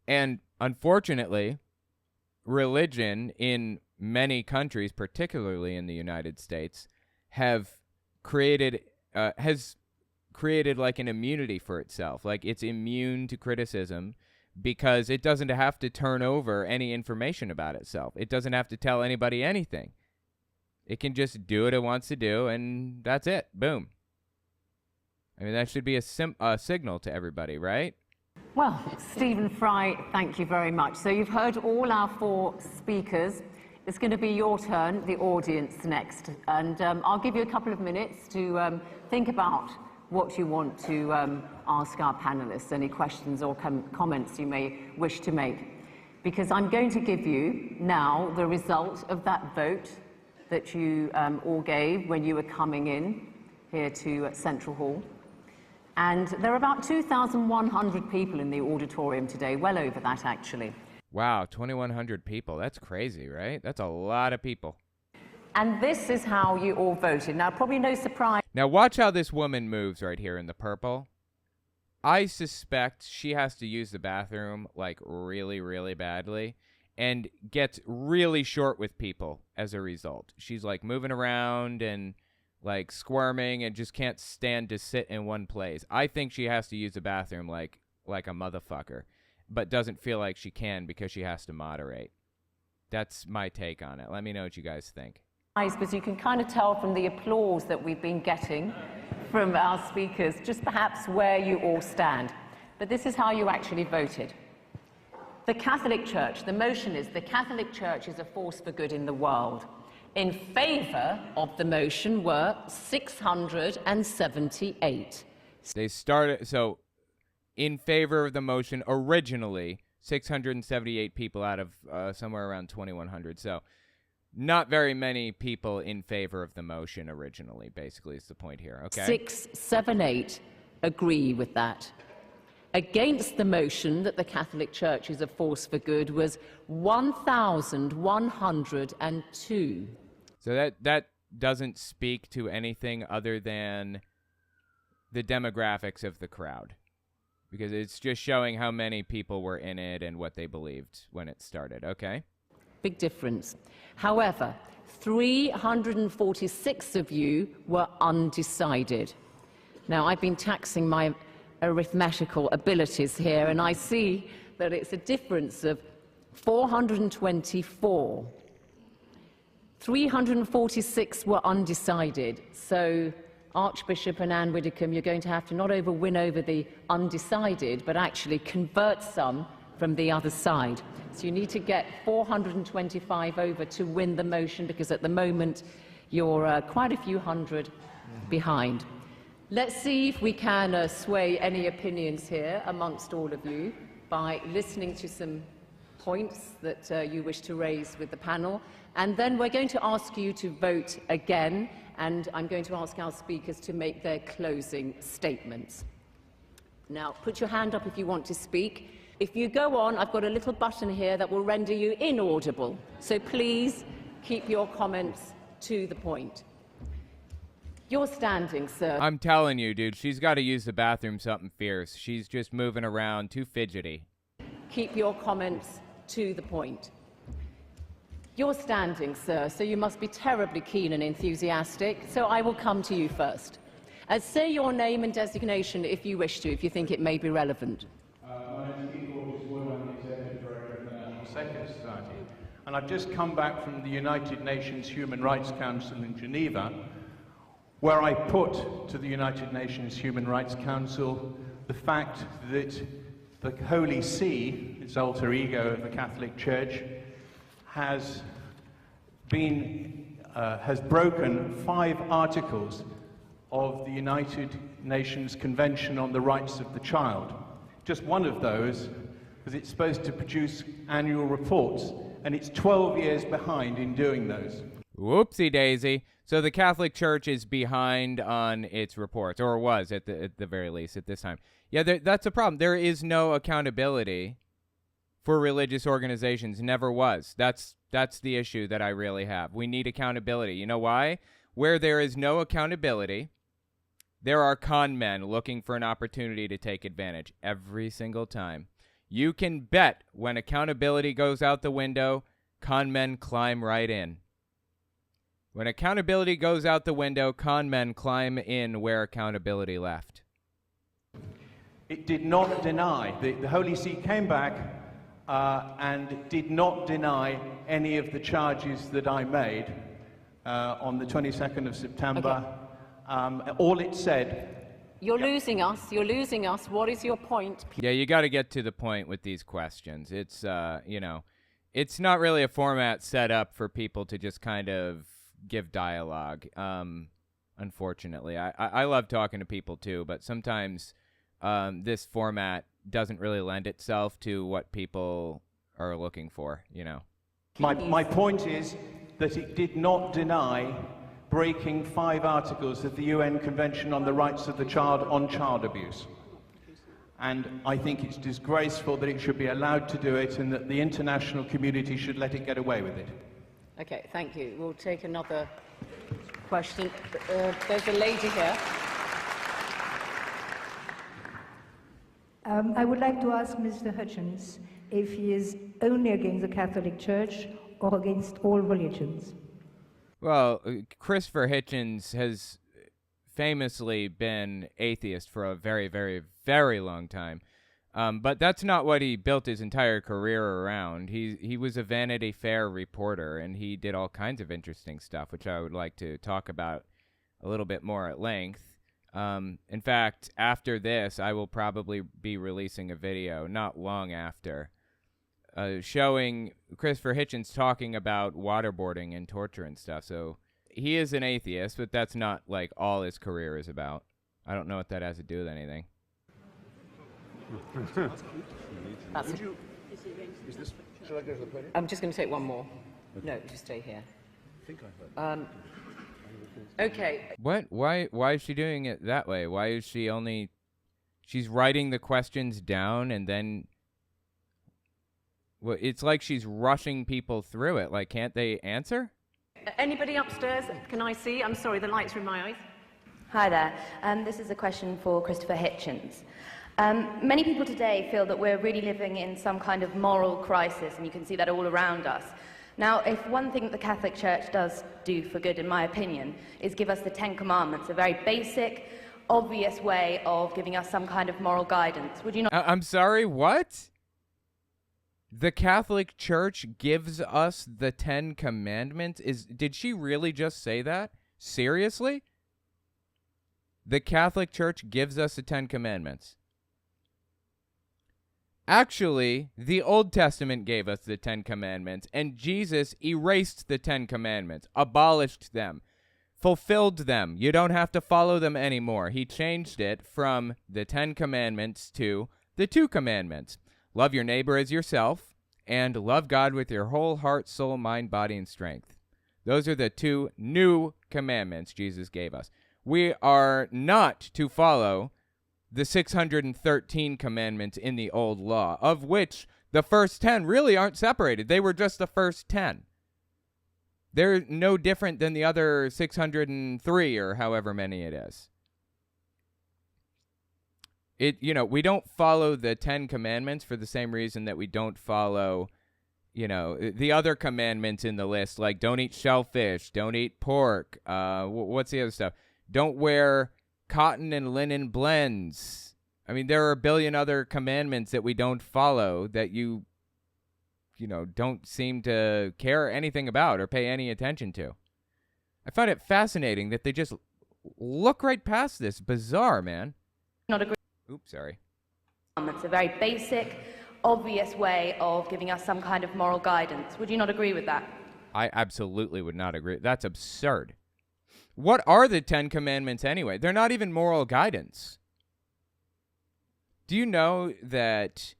And unfortunately, religion in many countries, particularly in the United States, has created like an immunity for itself. Like it's immune to criticism because it doesn't have to turn over any information about itself. It doesn't have to tell anybody anything. It can just do what it wants to do, and that's it. Boom. I mean, that should be a signal to everybody, right? Well, Stephen Fry, thank you very much. So you've heard all our 4 speakers. It's going to be your turn, the audience, next. And I'll give you a couple of minutes to think about what you want to ask our panelists, any questions or comments you may wish to make. Because I'm going to give you now the result of that vote that you all gave when you were coming in here to Central Hall. And there are about 2,100 people in the auditorium today, well over that actually. Wow, 2,100 people. That's crazy, right? That's a lot of people. And this is how you all voted. Now, probably no surprise. Now, watch how this woman moves right here in the purple. I suspect she has to use the bathroom, like, really, really badly, and gets really short with people as a result. She's, like, moving around and, like, squirming and just can't stand to sit in one place. I think she has to use the bathroom like a motherfucker, but doesn't feel like she can because she has to moderate. That's my take on it. Let me know what you guys think. Because you can kind of tell from the applause that we've been getting from our speakers, just perhaps where you all stand. But this is how you actually voted. The Catholic Church, the motion is the Catholic Church is a force for good in the world. In favour of the motion were 678. They started, so in favor of the motion originally, 678 people out of somewhere around 2,100. So not very many people in favor of the motion originally, basically, is the point here, okay? 678 agree with that. Against the motion that the Catholic Church is a force for good was 1,102. So that doesn't speak to anything other than the demographics of the crowd, because it's just showing how many people were in it and what they believed when it started, okay? Big difference. However, 346 of you were undecided. Now, I've been taxing my arithmetical abilities here, and I see that it's a difference of 424. 346 were undecided. So, Archbishop and Anne Widdecombe, you're going to have to not win over the undecided, but actually convert some from the other side. So you need to get 425 over to win the motion, because at the moment you're quite a few hundred behind. Let's see if we can sway any opinions here amongst all of you by listening to some points that you wish to raise with the panel. And then we're going to ask you to vote again, and I'm going to ask our speakers to make their closing statements. Now, put your hand up if you want to speak. If you go on, I've got a little button here that will render you inaudible. So please keep your comments to the point. You're standing, sir. I'm telling you, dude, she's got to use the bathroom something fierce. She's just moving around, too fidgety. Keep your comments to the point. You're standing, sir, so you must be terribly keen and enthusiastic, so I will come to you first. Say your name and designation if you wish to, if you think it may be relevant. My name is Owen. I'm the Executive Director of the National Secular Society, and I've just come back from the United Nations Human Rights Council in Geneva, where I put to the United Nations Human Rights Council the fact that the Holy See, its alter ego of the Catholic Church, has broken 5 articles of the United Nations Convention on the Rights of the Child. Just one of those, because it's supposed to produce annual reports, and it's 12 years behind in doing those. Whoopsie daisy. So the Catholic Church is behind on its reports, or was at the very least at this time. Yeah, that's a problem. There is no accountability for religious organizations. Never was. That's the issue that I really have. We need accountability. You know why? Where there is no accountability, there are con men looking for an opportunity to take advantage every single time. You can bet when accountability goes out the window, con men climb right in. When accountability goes out the window, con men climb in where accountability left. It did not deny. The Holy See came back and did not deny any of the charges that I made on the 22nd of September. Okay. All it said... You're losing us. You're losing us. What is your point? Yeah, you got to get to the point with these questions. It's, it's not really a format set up for people to just kind of give dialogue, unfortunately. I love talking to people too, but sometimes this format doesn't really lend itself to what people are looking for, My point is that it did not deny breaking 5 articles of the UN Convention on the Rights of the Child on child abuse. And I think it's disgraceful that it should be allowed to do it and that the international community should let it get away with it. Okay, thank you. We'll take another question. There's a lady here. I would like to ask Mr. Hitchens if he is only against the Catholic Church or against all religions. Well, Christopher Hitchens has famously been atheist for a very, very, very long time. But that's not what he built his entire career around. He was a Vanity Fair reporter, and he did all kinds of interesting stuff, which I would like to talk about a little bit more at length. In fact, after this, I will probably be releasing a video, not long after, showing Christopher Hitchens talking about waterboarding and torture and stuff. So he is an atheist, but that's not like all his career is about. I don't know what that has to do with anything. I'm just going to take one more. No, just stay here. Okay. What? Why is she doing it that way? Why is she only... She's writing the questions down and then... Well, it's like she's rushing people through it. Like, can't they answer? Anybody upstairs? Can I see? I'm sorry, the lights are in my eyes. Hi there. This is a question for Christopher Hitchens. Many people today feel that we're really living in some kind of moral crisis, and you can see that all around us. Now, if one thing that the Catholic Church does do for good, in my opinion, is give us the 10 Commandments, a very basic, obvious way of giving us some kind of moral guidance, would you not... I'm sorry, what? The Catholic Church gives us the 10 Commandments? Did she really just say that? Seriously? The Catholic Church gives us the 10 Commandments. Actually, the Old Testament gave us the 10 Commandments, and Jesus erased the 10 Commandments, abolished them, fulfilled them. You don't have to follow them anymore. He changed it from the 10 Commandments to the 2 Commandments. Love your neighbor as yourself, and love God with your whole heart, soul, mind, body, and strength. Those are the 2 new commandments Jesus gave us. We are not to follow the 613 commandments in the old law, of which the first 10 really aren't separated. They were just the first 10. They're no different than the other 603 or however many it is. We don't follow the 10 commandments for the same reason that we don't follow, the other commandments in the list, like don't eat shellfish, don't eat pork, what's the other stuff? Don't wear cotton and linen blends. I mean, there are a billion other commandments that we don't follow that you don't seem to care anything about or pay any attention to. I find it fascinating that they just look right past this. Bizarre, man. Not agree. Oops, sorry. It's a very basic, obvious way of giving us some kind of moral guidance. Would you not agree with that? I absolutely would not agree. That's absurd. What are the 10 Commandments anyway? They're not even moral guidance. Do you know that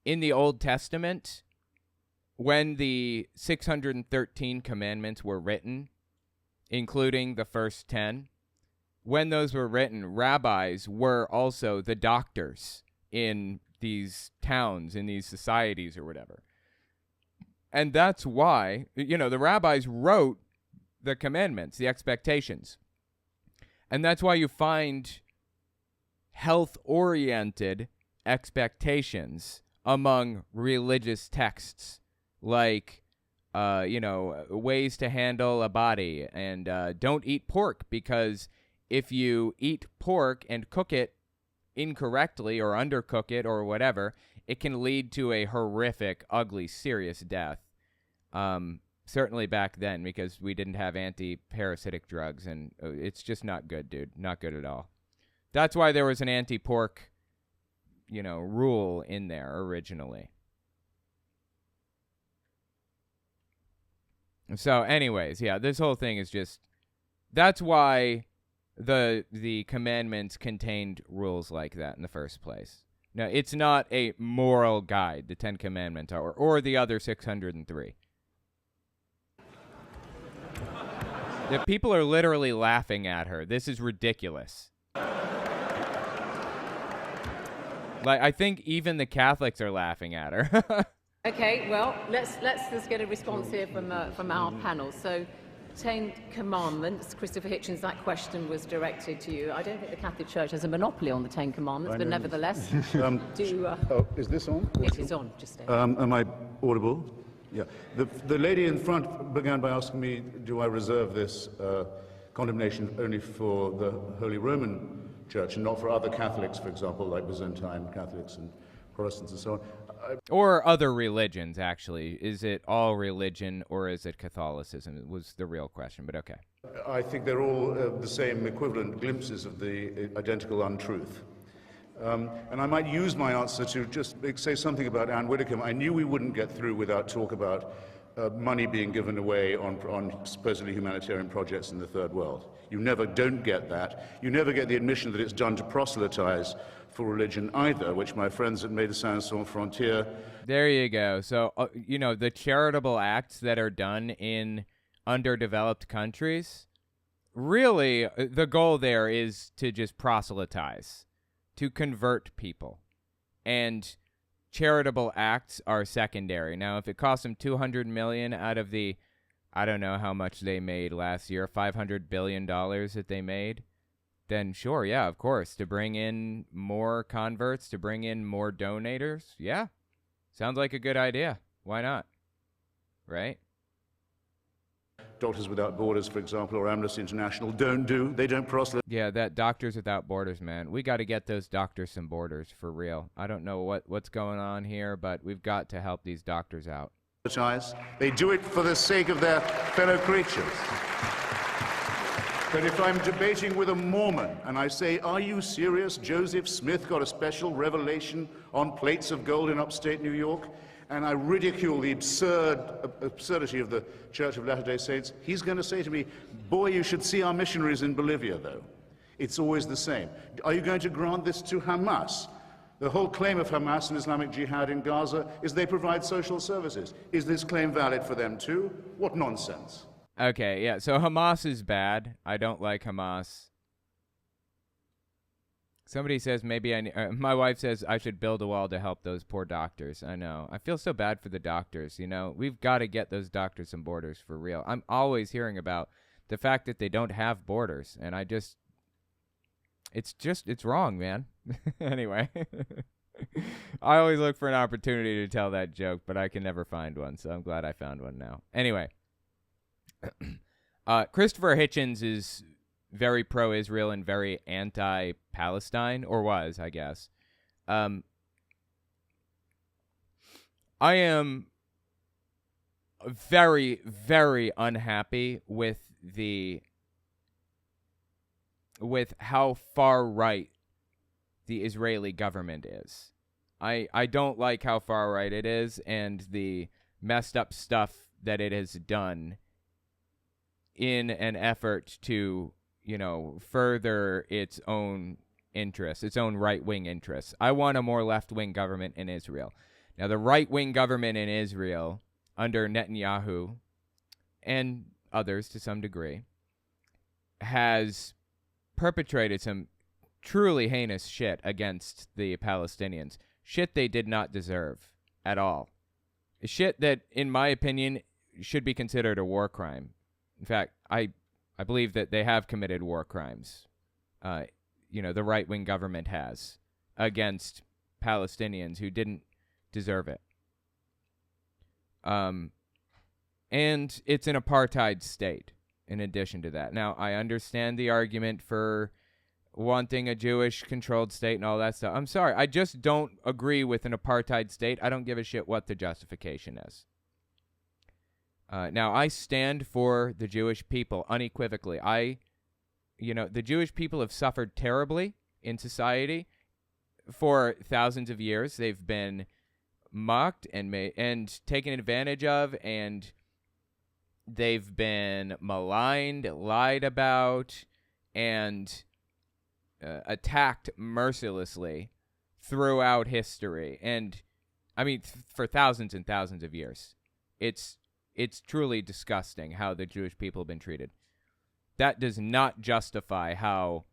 in the Old Testament, when the 613 commandments were written, including the first 10, when those were written, rabbis were also the doctors in these towns, in these societies or whatever. And that's why, the rabbis wrote the commandments, the expectations. And that's why you find health-oriented expectations among religious texts, like, ways to handle a body, and don't eat pork, because if you eat pork and cook it incorrectly or undercook it or whatever, it can lead to a horrific, ugly, serious death. Certainly back then, because we didn't have anti-parasitic drugs, and it's just not good, dude. Not good at all. That's why there was an anti-pork, rule in there originally. So, anyways, yeah, this whole thing is just... That's why the commandments contained rules like that in the first place. No, it's not a moral guide, the 10 Commandments are, or the other 603. The people are literally laughing at her. This is ridiculous. Like, I think even the Catholics are laughing at her. Okay, well, let's just get a response here from our panel. So, 10 Commandments, Christopher Hitchens, that question was directed to you. I don't think the Catholic Church has a monopoly on the 10 Commandments, but nevertheless, is this on? It is on, just stay. Am I audible? Yeah. The lady in front began by asking me, do I reserve this condemnation only for the Holy Roman Church and not for other Catholics, for example, like Byzantine Catholics and Protestants and so on? Or other religions, actually. Is it all religion or is it Catholicism? It was the real question, but okay. I think they're all the same equivalent glimpses of the identical untruth. And I might use my answer to just say something about Anne Widdecombe. I knew we wouldn't get through without talk about money being given away on supposedly humanitarian projects in the Third World. You never don't get that. You never get the admission that it's done to proselytize for religion either, which my friends at Médecins Sans Frontières. There you go. So, the charitable acts that are done in underdeveloped countries, really, the goal there is to just proselytize, to convert people. And charitable acts are secondary. Now, if it costs them $200 million out of the, I don't know how much they made last year, $500 billion that they made, then sure, yeah, of course, to bring in more converts, to bring in more donators, yeah, sounds like a good idea. Why not? Right? Doctors Without Borders, for example, or Amnesty International they don't proselytize. Yeah, that Doctors Without Borders, man. We got to get those doctors some borders for real. I don't know what's going on here, but we've got to help these doctors out. They do it for the sake of their fellow creatures. But if I'm debating with a Mormon and I say, are you serious? Joseph Smith got a special revelation on plates of gold in upstate New York, and I ridicule the absurdity of the Church of Latter-day Saints, he's going to say to me, boy, you should see our missionaries in Bolivia, though. It's always the same. Are you going to grant this to Hamas? The whole claim of Hamas and Islamic Jihad in Gaza is they provide social services. Is this claim valid for them too? What nonsense. Okay, yeah, so Hamas is bad. I don't like Hamas. Somebody says my wife says I should build a wall to help those poor doctors. I know. I feel so bad for the doctors, We've got to get those doctors some borders for real. I'm always hearing about the fact that they don't have borders, and it's wrong, man. Anyway, I always look for an opportunity to tell that joke, but I can never find one, so I'm glad I found one now. Anyway. Christopher Hitchens is very pro-Israel and very anti-Palestine, or was, I guess. I am very, very unhappy with how far right the Israeli government is. I don't like how far right it is and the messed up stuff that it has done in an effort to, further its own interests, its own right-wing interests. I want a more left-wing government in Israel. Now, the right-wing government in Israel, under Netanyahu and others to some degree, has perpetrated some truly heinous shit against the Palestinians. Shit they did not deserve at all. Shit that, in my opinion, should be considered a war crime. In fact, I believe that they have committed war crimes. The right-wing government has against Palestinians who didn't deserve it. And it's an apartheid state in addition to that. Now, I understand the argument for wanting a Jewish-controlled state and all that stuff. I'm sorry, I just don't agree with an apartheid state. I don't give a shit what the justification is. Now, I stand for the Jewish people unequivocally. The Jewish people have suffered terribly in society for thousands of years. They've been mocked and taken advantage of, and they've been maligned, lied about, and attacked mercilessly throughout history. And, for thousands and thousands of years. It's truly disgusting how the Jewish people have been treated. that does not justify how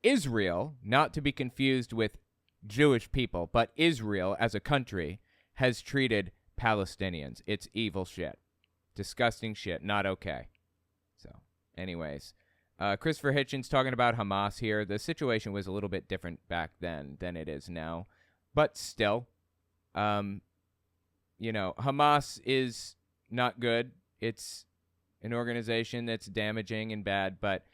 Israel, not to be confused with Jewish people, but Israel as a country has treated Palestinians. It's evil shit. Disgusting shit. Not okay. So, anyways, Christopher Hitchens talking about Hamas here. The situation was a little bit different back then than it is now. But still, Hamas is not good. It's an organization that's damaging and bad, but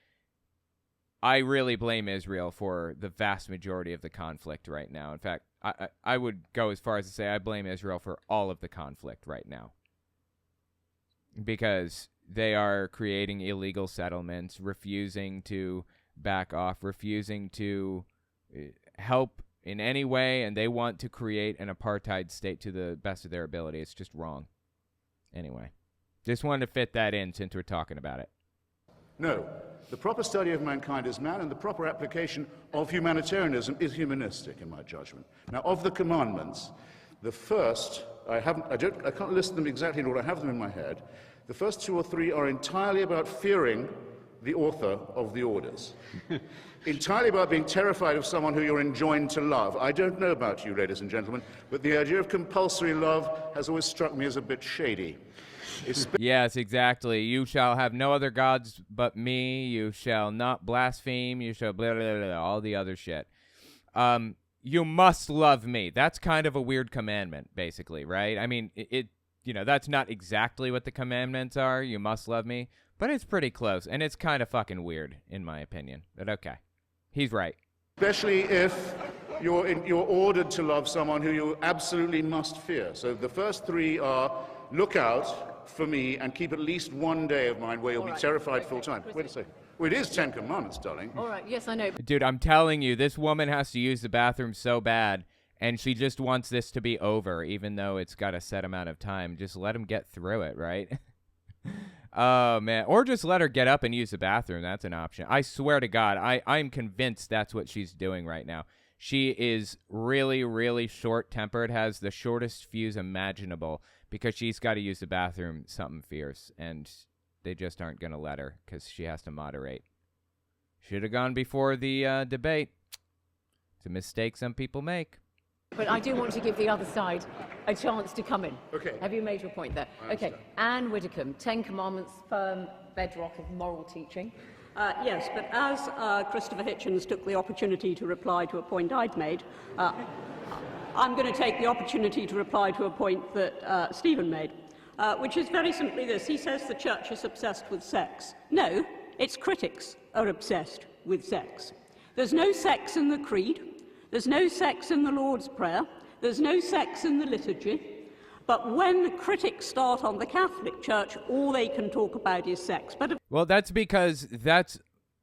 I really blame Israel for the vast majority of the conflict right now. In fact, I would go as far as to say I blame Israel for all of the conflict right now. Because they are creating illegal settlements, refusing to back off, refusing to help in any way, and they want to create an apartheid state to the best of their ability. It's just wrong. Anyway, just wanted to fit that in since we're talking about it. No. The proper study of mankind is man, and the proper application of humanitarianism is humanistic, in my judgment. Now, of the commandments, the first, I can't list them exactly in order, I have them in my head. The first 2 or 3 are entirely about fearing the author of the orders. Entirely about being terrified of someone who you're enjoined to love. I don't know about you, ladies and gentlemen, but the idea of compulsory love has always struck me as a bit shady. Yes, exactly. You shall have no other gods but me. You shall not blaspheme. You shall blah, blah, blah, all the other shit. You must love me. That's kind of a weird commandment, basically, right? I mean, that's not exactly what the commandments are. You must love me, but it's pretty close, and it's kind of fucking weird, in my opinion. But okay, he's right. Especially if you're ordered to love someone who you absolutely must fear. So the first 3 are look out for me and keep at least one day of mine where you'll be terrified full time. Wait a second. Well, it is 10 commandments, darling. All right, yes, I know. Dude, I'm telling you, this woman has to use the bathroom so bad, and she just wants this to be over, even though it's got a set amount of time. Just let him get through it, right? Oh, man. Or just let her get up and use the bathroom. That's an option. I swear to God, I'm convinced that's what she's doing right now. She is really, really short-tempered, has the shortest fuse imaginable, because she's got to use the bathroom something fierce, and they just aren't going to let her because she has to moderate. Should have gone before the debate. It's a mistake some people make. But I do want to give the other side a chance to come in. Okay. Have you made your point there? Okay. Anne Widdecombe, 10 Commandments, firm bedrock of moral teaching. Yes, but as Christopher Hitchens took the opportunity to reply to a point I'd made, I'm going to take the opportunity to reply to a point that Stephen made, which is very simply this. He says the church is obsessed with sex. No, its critics are obsessed with sex. There's no sex in the creed. There's no sex in the Lord's Prayer. There's no sex in the liturgy. But when the critics start on the Catholic Church, all they can talk about is sex. Well, that's because that's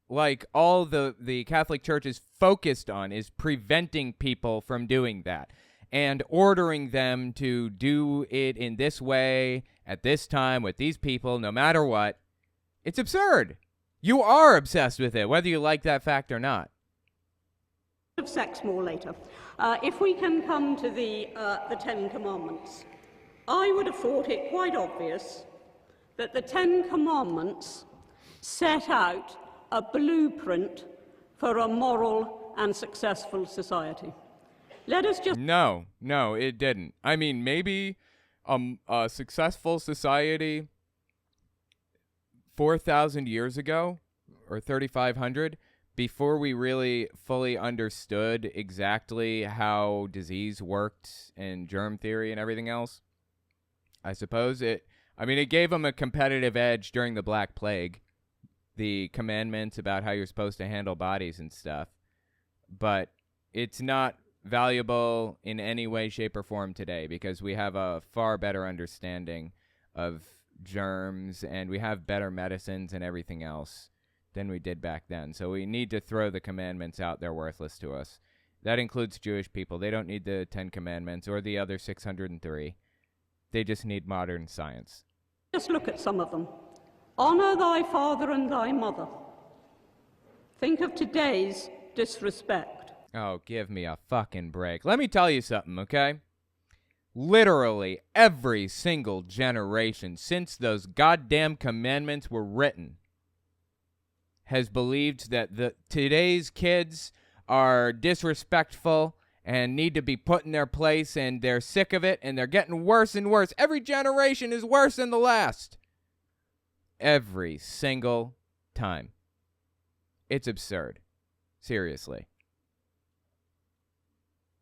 like all the Catholic Church is focused on is preventing people from doing that and ordering them to do it in this way at this time with these people, no matter what. It's absurd. You are obsessed with it, whether you like that fact or not. Of sex more later. If we can come to the 10 Commandments, I would have thought it quite obvious that the 10 Commandments set out a blueprint for a moral and successful society. Let us just... No, it didn't. I mean, maybe a successful society 4,000 years ago or 3,500, before we really fully understood exactly how disease worked and germ theory and everything else. I suppose it gave them a competitive edge during the Black Plague, the commandments about how you're supposed to handle bodies and stuff. But it's not valuable in any way, shape, or form today because we have a far better understanding of germs and we have better medicines and everything else than we did back then. So we need to throw the commandments out. They're worthless to us. That includes Jewish people. They don't need the 10 Commandments or the other 603. They just need modern science. Just look at some of them. Honor thy father and thy mother. Think of today's disrespect. Oh, give me a fucking break. Let me tell you something, okay? Literally every single generation since those goddamn commandments were written has believed that today's kids are disrespectful and need to be put in their place, and they're sick of it, and they're getting worse and worse. Every generation is worse than the last. Every single time. It's absurd. Seriously.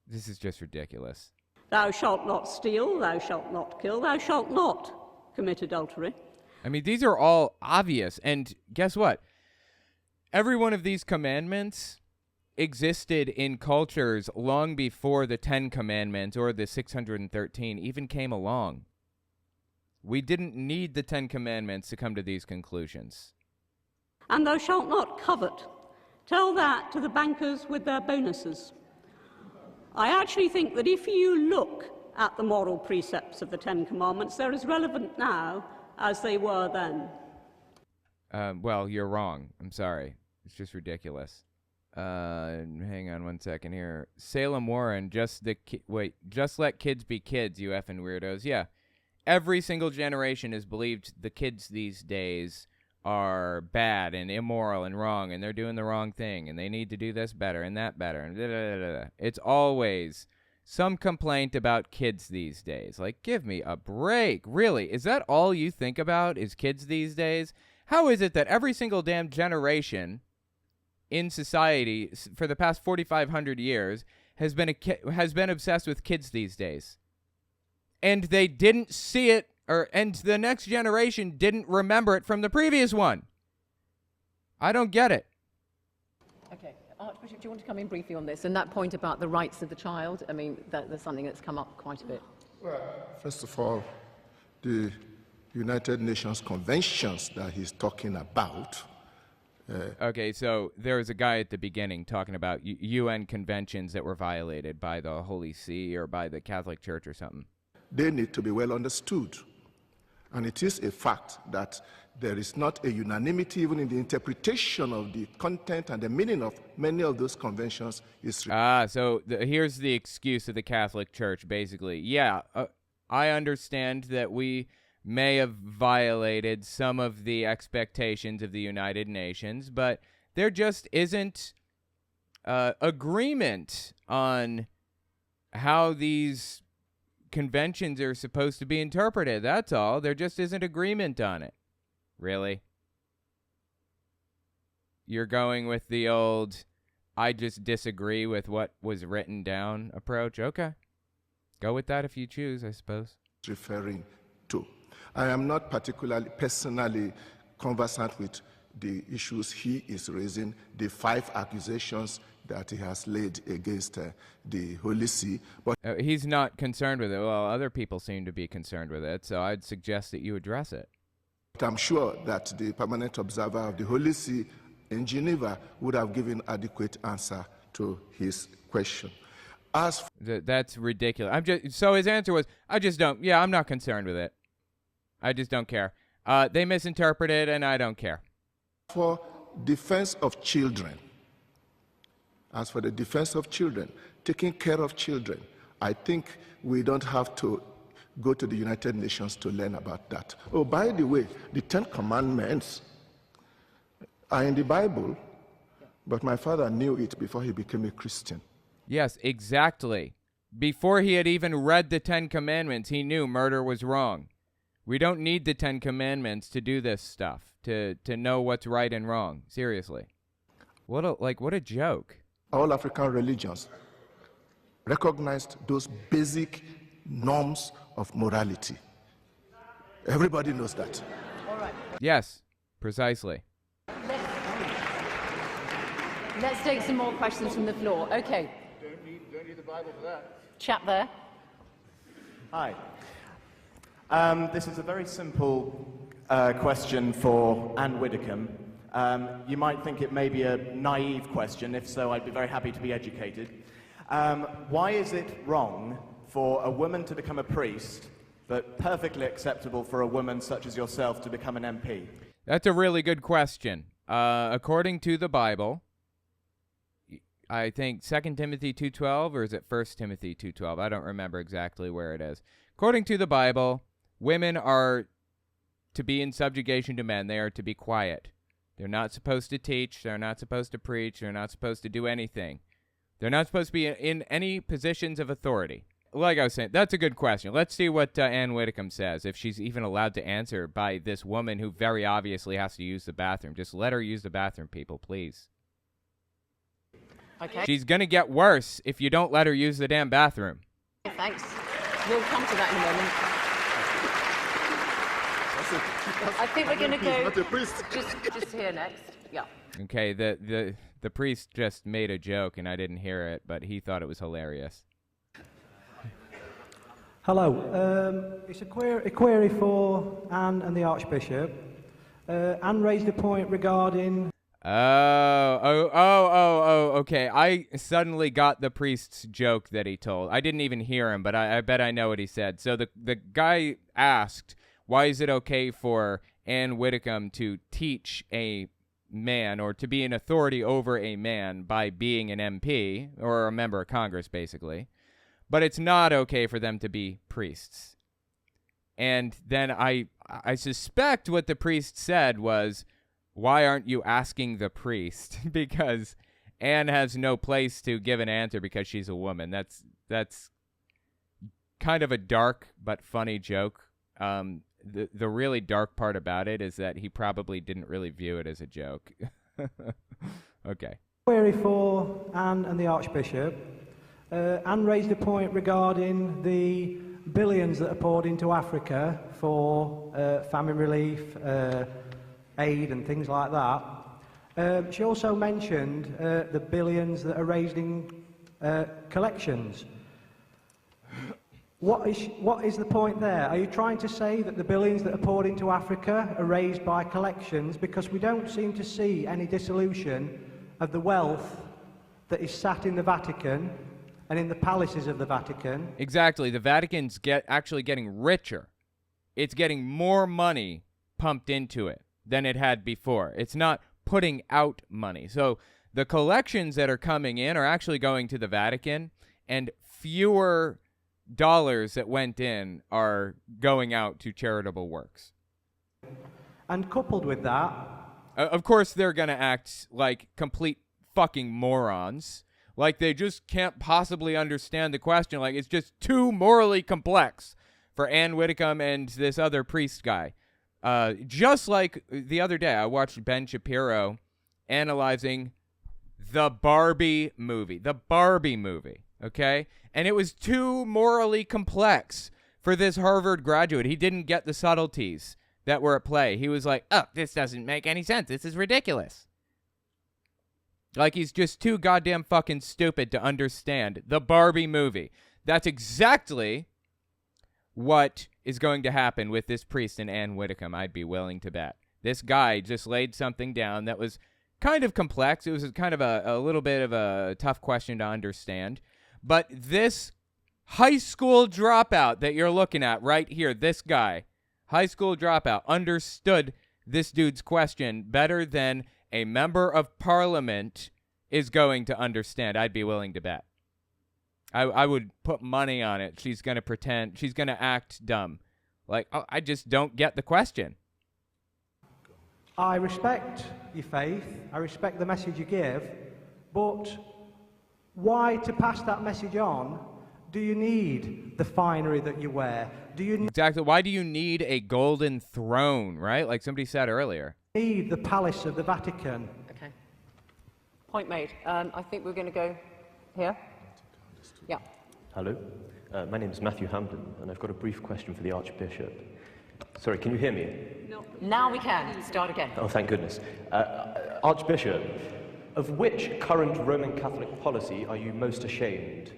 This is just ridiculous. Thou shalt not steal, thou shalt not kill, thou shalt not commit adultery. I mean, these are all obvious. And guess what? Every one of these commandments existed in cultures long before the 10 Commandments or the 613 even came along. We didn't need the 10 Commandments to come to these conclusions. And thou shalt not covet. Tell that to the bankers with their bonuses. I actually think that if you look at the moral precepts of the 10 Commandments, they're as relevant now as they were then. Well, you're wrong. I'm sorry. It's just ridiculous. Hang on one second here. Salem Warren, just let kids be kids, you effing weirdos. Yeah. Every single generation has believed the kids these days are bad and immoral and wrong, and they're doing the wrong thing, and they need to do this better and that better, and da-da-da-da-da. It's always some complaint about kids these days. Like, give me a break. Really? Is that all you think about is kids these days? How is it that every single damn generation in society for the past 4,500 years has been obsessed with kids these days? And they didn't see it, and the next generation didn't remember it from the previous one. I don't get it. Okay. Archbishop, do you want to come in briefly on this? And that point about the rights of the child, I mean, that's something that's come up quite a bit. Well, first of all, the United Nations conventions that he's talking about. Okay, so there was a guy at the beginning talking about UN conventions that were violated by the Holy See or by the Catholic Church or something. They need to be well understood. And it is a fact that there is not a unanimity even in the interpretation of the content and the meaning of many of those conventions. So here's the excuse of the Catholic Church, basically. Yeah, I understand that we may have violated some of the expectations of the United Nations, but there just isn't agreement on how these conventions are supposed to be interpreted. That's all. There just isn't agreement on it. Really? You're going with the old, I just disagree with what was written down approach? Okay. Go with that if you choose, I suppose. Referring to. I am not particularly personally conversant with the issues he is raising, the 5 accusations that he has laid against the Holy See. But he's not concerned with it. Well, other people seem to be concerned with it, so I'd suggest that you address it. I'm sure that the permanent observer of the Holy See in Geneva would have given adequate answer to his question. That's ridiculous. So his answer was, I'm not concerned with it. I just don't care. They misinterpreted, and I don't care. For defense of children, as for the defense of children, taking care of children, I think we don't have to go to the United Nations to learn about that. Oh, by the way, the 10 Commandments are in the Bible, but my father knew it before he became a Christian. Yes, exactly. Before he had even read the 10 Commandments, he knew murder was wrong. We don't need the 10 Commandments to do this stuff, to know what's right and wrong. Seriously. What a joke. All African religions recognized those basic norms of morality. Everybody knows that. All right. Yes, precisely. Let's take some more questions from the floor. Okay. Don't need the Bible for that. Chap there. Hi. This is a very simple question for Anne Widdecombe. You might think it may be a naive question. If so, I'd be very happy to be educated. Why is it wrong for a woman to become a priest, but perfectly acceptable for a woman such as yourself to become an MP? That's a really good question. According to the Bible, I think 2 Timothy 2:12, or is it 1 Timothy 2:12? I don't remember exactly where it is. According to the Bible, women are to be in subjugation to men. They are to be quiet. They're not supposed to teach. They're not supposed to preach. They're not supposed to do anything. They're not supposed to be in any positions of authority. Like I was saying, that's a good question. Let's see what Ann Whitcomb says, if she's even allowed to answer by this woman who very obviously has to use the bathroom. Just let her use the bathroom, people, please. Okay. She's going to get worse if you don't let her use the damn bathroom. Thanks. We'll come to that in a moment. I think we're going to go just here next. Yeah. Okay, the priest just made a joke, and I didn't hear it, but he thought it was hilarious. Hello. It's a query for Anne and the Archbishop. Anne raised a point regarding... Okay. I suddenly got the priest's joke that he told. I didn't even hear him, but I bet I know what he said. So the guy asked, why is it okay for Ann Whitcomb to teach a man or to be an authority over a man by being an MP or a member of Congress, basically, but it's not okay for them to be priests. And then I suspect what the priest said was, why aren't you asking the priest? Because Anne has no place to give an answer because she's a woman. That's kind of a dark but funny joke. The really dark part about it is that he probably didn't really view it as a joke. Okay. Query for Anne and the Archbishop. Anne raised a point regarding the billions that are poured into Africa for famine relief, aid and things like that. She also mentioned the billions that are raised in collections. What is the point there? Are you trying to say that the billions that are poured into Africa are raised by collections? Because we don't seem to see any dissolution of the wealth that is sat in the Vatican and in the palaces of the Vatican. Exactly. The Vatican's actually getting richer. It's getting more money pumped into it than it had before. It's not putting out money. So the collections that are coming in are actually going to the Vatican, and fewer dollars that went in are going out to charitable works. And coupled with that... of course, they're going to act like complete fucking morons. Like they just can't possibly understand the question. Like it's just too morally complex for Ann Whitcomb and this other priest guy. Just like the other day, I watched Ben Shapiro analyzing the Barbie movie. Okay? And it was too morally complex for this Harvard graduate. He didn't get the subtleties that were at play. He was like, oh, this doesn't make any sense. This is ridiculous. Like he's just too goddamn fucking stupid to understand the Barbie movie. That's exactly what is going to happen with this priest and Ann Whitcomb, I'd be willing to bet. This guy just laid something down that was kind of complex. It was kind of a little bit of a tough question to understand. But this high school dropout that you're looking at right here, this guy, high school dropout, understood this dude's question better than a member of parliament is going to understand. I'd be willing to bet. I would put money on it. She's going to pretend. She's going to act dumb. Like, oh, I just don't get the question. I respect your faith. I respect the message you give. But why, to pass that message on, do you need the finery that you wear? Exactly. Why do you need a golden throne, right? Like somebody said earlier. Need the palace of the Vatican. Okay. Point made. I think we're going to go here. Yeah. Hello. My name is Matthew Hampden, and I've got a brief question for the Archbishop. Sorry, can you hear me? No. Now we can. Start again. Oh, thank goodness. Archbishop, of which current Roman Catholic policy are you most ashamed?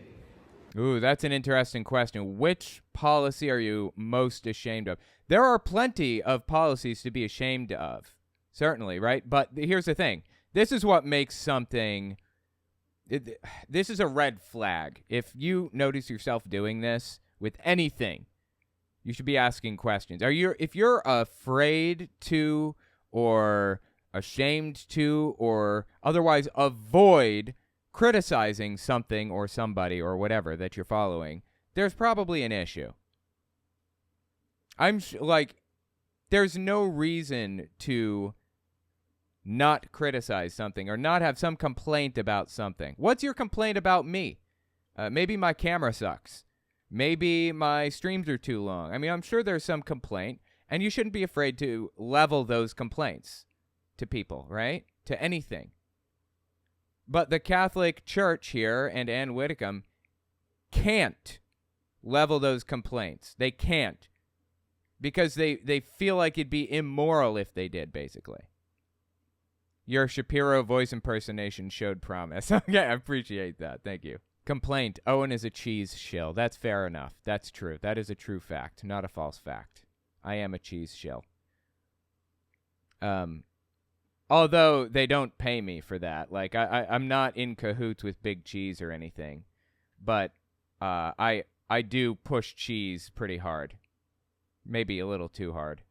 Ooh, that's an interesting question. Which policy are you most ashamed of? There are plenty of policies to be ashamed of, certainly, right? But here's the thing. This is what makes something... This is a red flag. If you notice yourself doing this with anything, you should be asking questions. If you're afraid to or ashamed to or otherwise avoid criticizing something or somebody or whatever that you're following, there's probably an issue. There's no reason to not criticize something or not have some complaint about something. What's your complaint about me? Maybe my camera sucks. Maybe my streams are too long. I mean, I'm sure there's some complaint, and you shouldn't be afraid to level those complaints to people, right? To anything. But the Catholic Church here and Ann Widdecombe can't level those complaints. They can't. Because they feel like it'd be immoral if they did, basically. Your Shapiro voice impersonation showed promise. Okay, I appreciate that. Thank you. Complaint. Owen is a cheese shill. That's fair enough. That's true. That is a true fact, not a false fact. I am a cheese shill. Although they don't pay me for that. Like, I'm not in cahoots with Big Cheese or anything. But I do push cheese pretty hard. Maybe a little too hard.